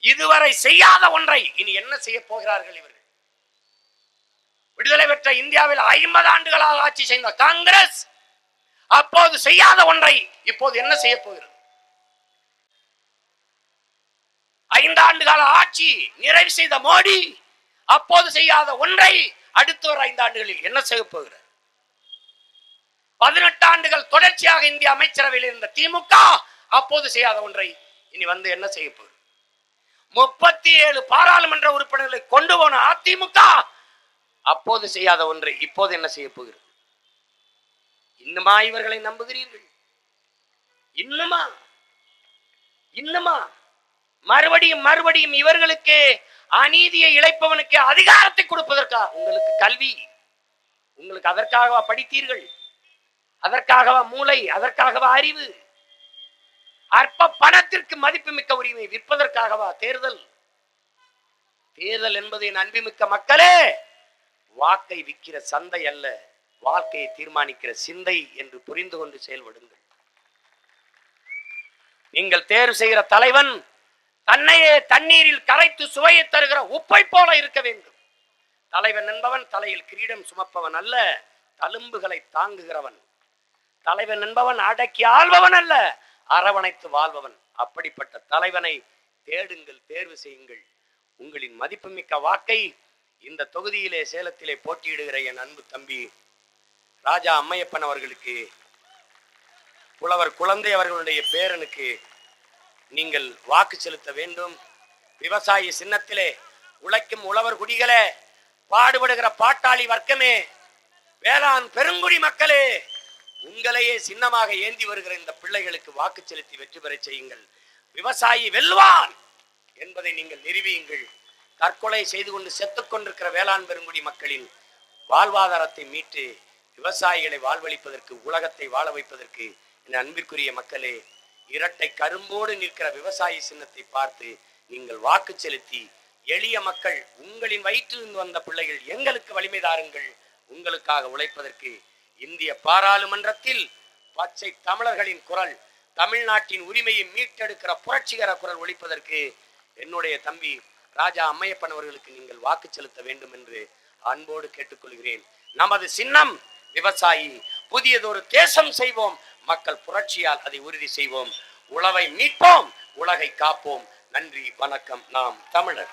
இதுவரை செய்யாத ஒன்றை இனி என்ன செய்ய போகிறார்கள் இவர்கள்? விடுதலை பெற்ற இந்தியாவில் 50 ஆண்டுகளாக ஆட்சி செய்த காங்கிரஸ் அப்போது செய்யாத ஒன்றை இப்போது என்ன செய்ய போகிறது? 5 ஆண்டு கால ஆட்சி நிறைவு செய்த மோடி அப்போது செய்யாத ஒன்றை அடுத்து வர 5 ஆண்டுகளில் என்ன செய்ய போகிறார்? 18 ஆண்டுகள் தொடர்ச்சியாக இந்திய அமைச்சரவையில் இருந்த திமுக அப்போது செய்யாத ஒன்றை இனி வந்து என்ன செய்ய போகிறது? 37 பாராளுமன்ற உறுப்பினர்களை கொண்டு போன அதிமுக அப்போது செய்யாத ஒன்றை இப்போது என்ன செய்ய போகிறது? இன்னுமா இவர்களை நம்புகிறீர்கள்? இன்னுமா மறுபடியும் இவர்களுக்கு அநீதியை இழைப்பவனுக்கு அதிகாரத்தை கொடுப்பதற்கா? உங்களுக்கு கல்வி, உங்களுக்கு அதற்காகவா படித்தீர்கள்? அதற்காகவா மூளை? அதற்காகவா அறிவு? அற்ப பணத்திற்கு மதிப்பு மிக்க உரிமை விற்பதற்காகவா தேர்தல்? தேர்தல் என்பது என் அன்புமிக்க மக்களே வாக்கை விற்கிற சந்தை அல்ல, வாழ்க்கையை தீர்மானிக்கிற சிந்தை என்று புரிந்து கொண்டு செயல்படுங்கள். நீங்கள் தேர்வு செய்கிற தலைவன் தன்னையே தண்ணீரில் கரைத்து சுவையை தருகிற உப்பை போல இருக்க வேண்டும். தலைவன் என்பவன் தலையில் கிரீடம் சுமப்பவன் அல்ல, தழும்புகளை தாங்குகிறவன். தலைவன் என்பவன் அடக்கி ஆள்பவன் அல்ல, அரவணைத்து வாழ்பவன். அப்படிப்பட்ட தலைவனை தேடுங்கள், தேர்வு செய்யுங்கள். உங்களின் மதிப்புமிக்க வாக்கை இந்த தொகுதியிலே சேலத்திலே போட்டியிடுகிற என் அன்பு தம்பி ராஜா அம்மையப்பன் அவர்களுக்கு, புலவர் குழந்தை அவர்களுடைய பேரனுக்கு நீங்கள் வாக்கு செலுத்த வேண்டும். விவசாயி சின்னத்திலே உழைக்கும் உழவர் குடிகளே, பாடுபடுகிற பாட்டாளி வர்க்கமே, வேளாண் பெருங்குடி மக்களே, உங்களையே சின்னமாக ஏந்தி வருகிற இந்த பிள்ளைகளுக்கு வாக்கு செலுத்தி வெற்றி பெற செய்யுங்கள். விவசாயி வெல்வான் என்பதை நீங்கள் நிரூபியுங்கள். தற்கொலை செய்து கொண்டு செத்துக் கொண்டிருக்கிற வேளாண் பெருங்குடி மக்களின் வாழ்வாதாரத்தை மீட்டு விவசாயிகளை வாழ்வளிப்பதற்கு, உலகத்தை வாழ வைப்பதற்கு என் அன்பிற்குரிய மக்களே, இரட்டை கரும்போடு நிற்கிற விவசாயி சின்னத்தை பார்த்து நீங்கள் வாக்கு செலுத்தி எளிய மக்கள், உங்களின் வயிற்றிலிருந்து வந்த பிள்ளைகள் எங்களுக்கு வலிமை தாருங்கள். உங்களுக்காக உழைப்பதற்கு இந்திய பாராளுமன்றத்தில் பச்சை தமிழர்களின் குரல், தமிழ்நாட்டின் உரிமையை மீட்டெடுக்கிற புரட்சிகர குரல் ஒலிப்பதற்கு என்னுடைய தம்பி ராஜா அம்மையப்பன் அவர்களுக்கு நீங்கள் வாக்கு செலுத்த வேண்டும் என்று அன்போடு கேட்டுக்கொள்கிறேன். நமது சின்னம் விவசாயி. புதியதொரு தேசம் செய்வோம், மக்கள் புரட்சியால் அதை உறுதி செய்வோம். உழவை மீட்போம், உலகை காப்போம். நன்றி, வணக்கம். நாம் தமிழர்.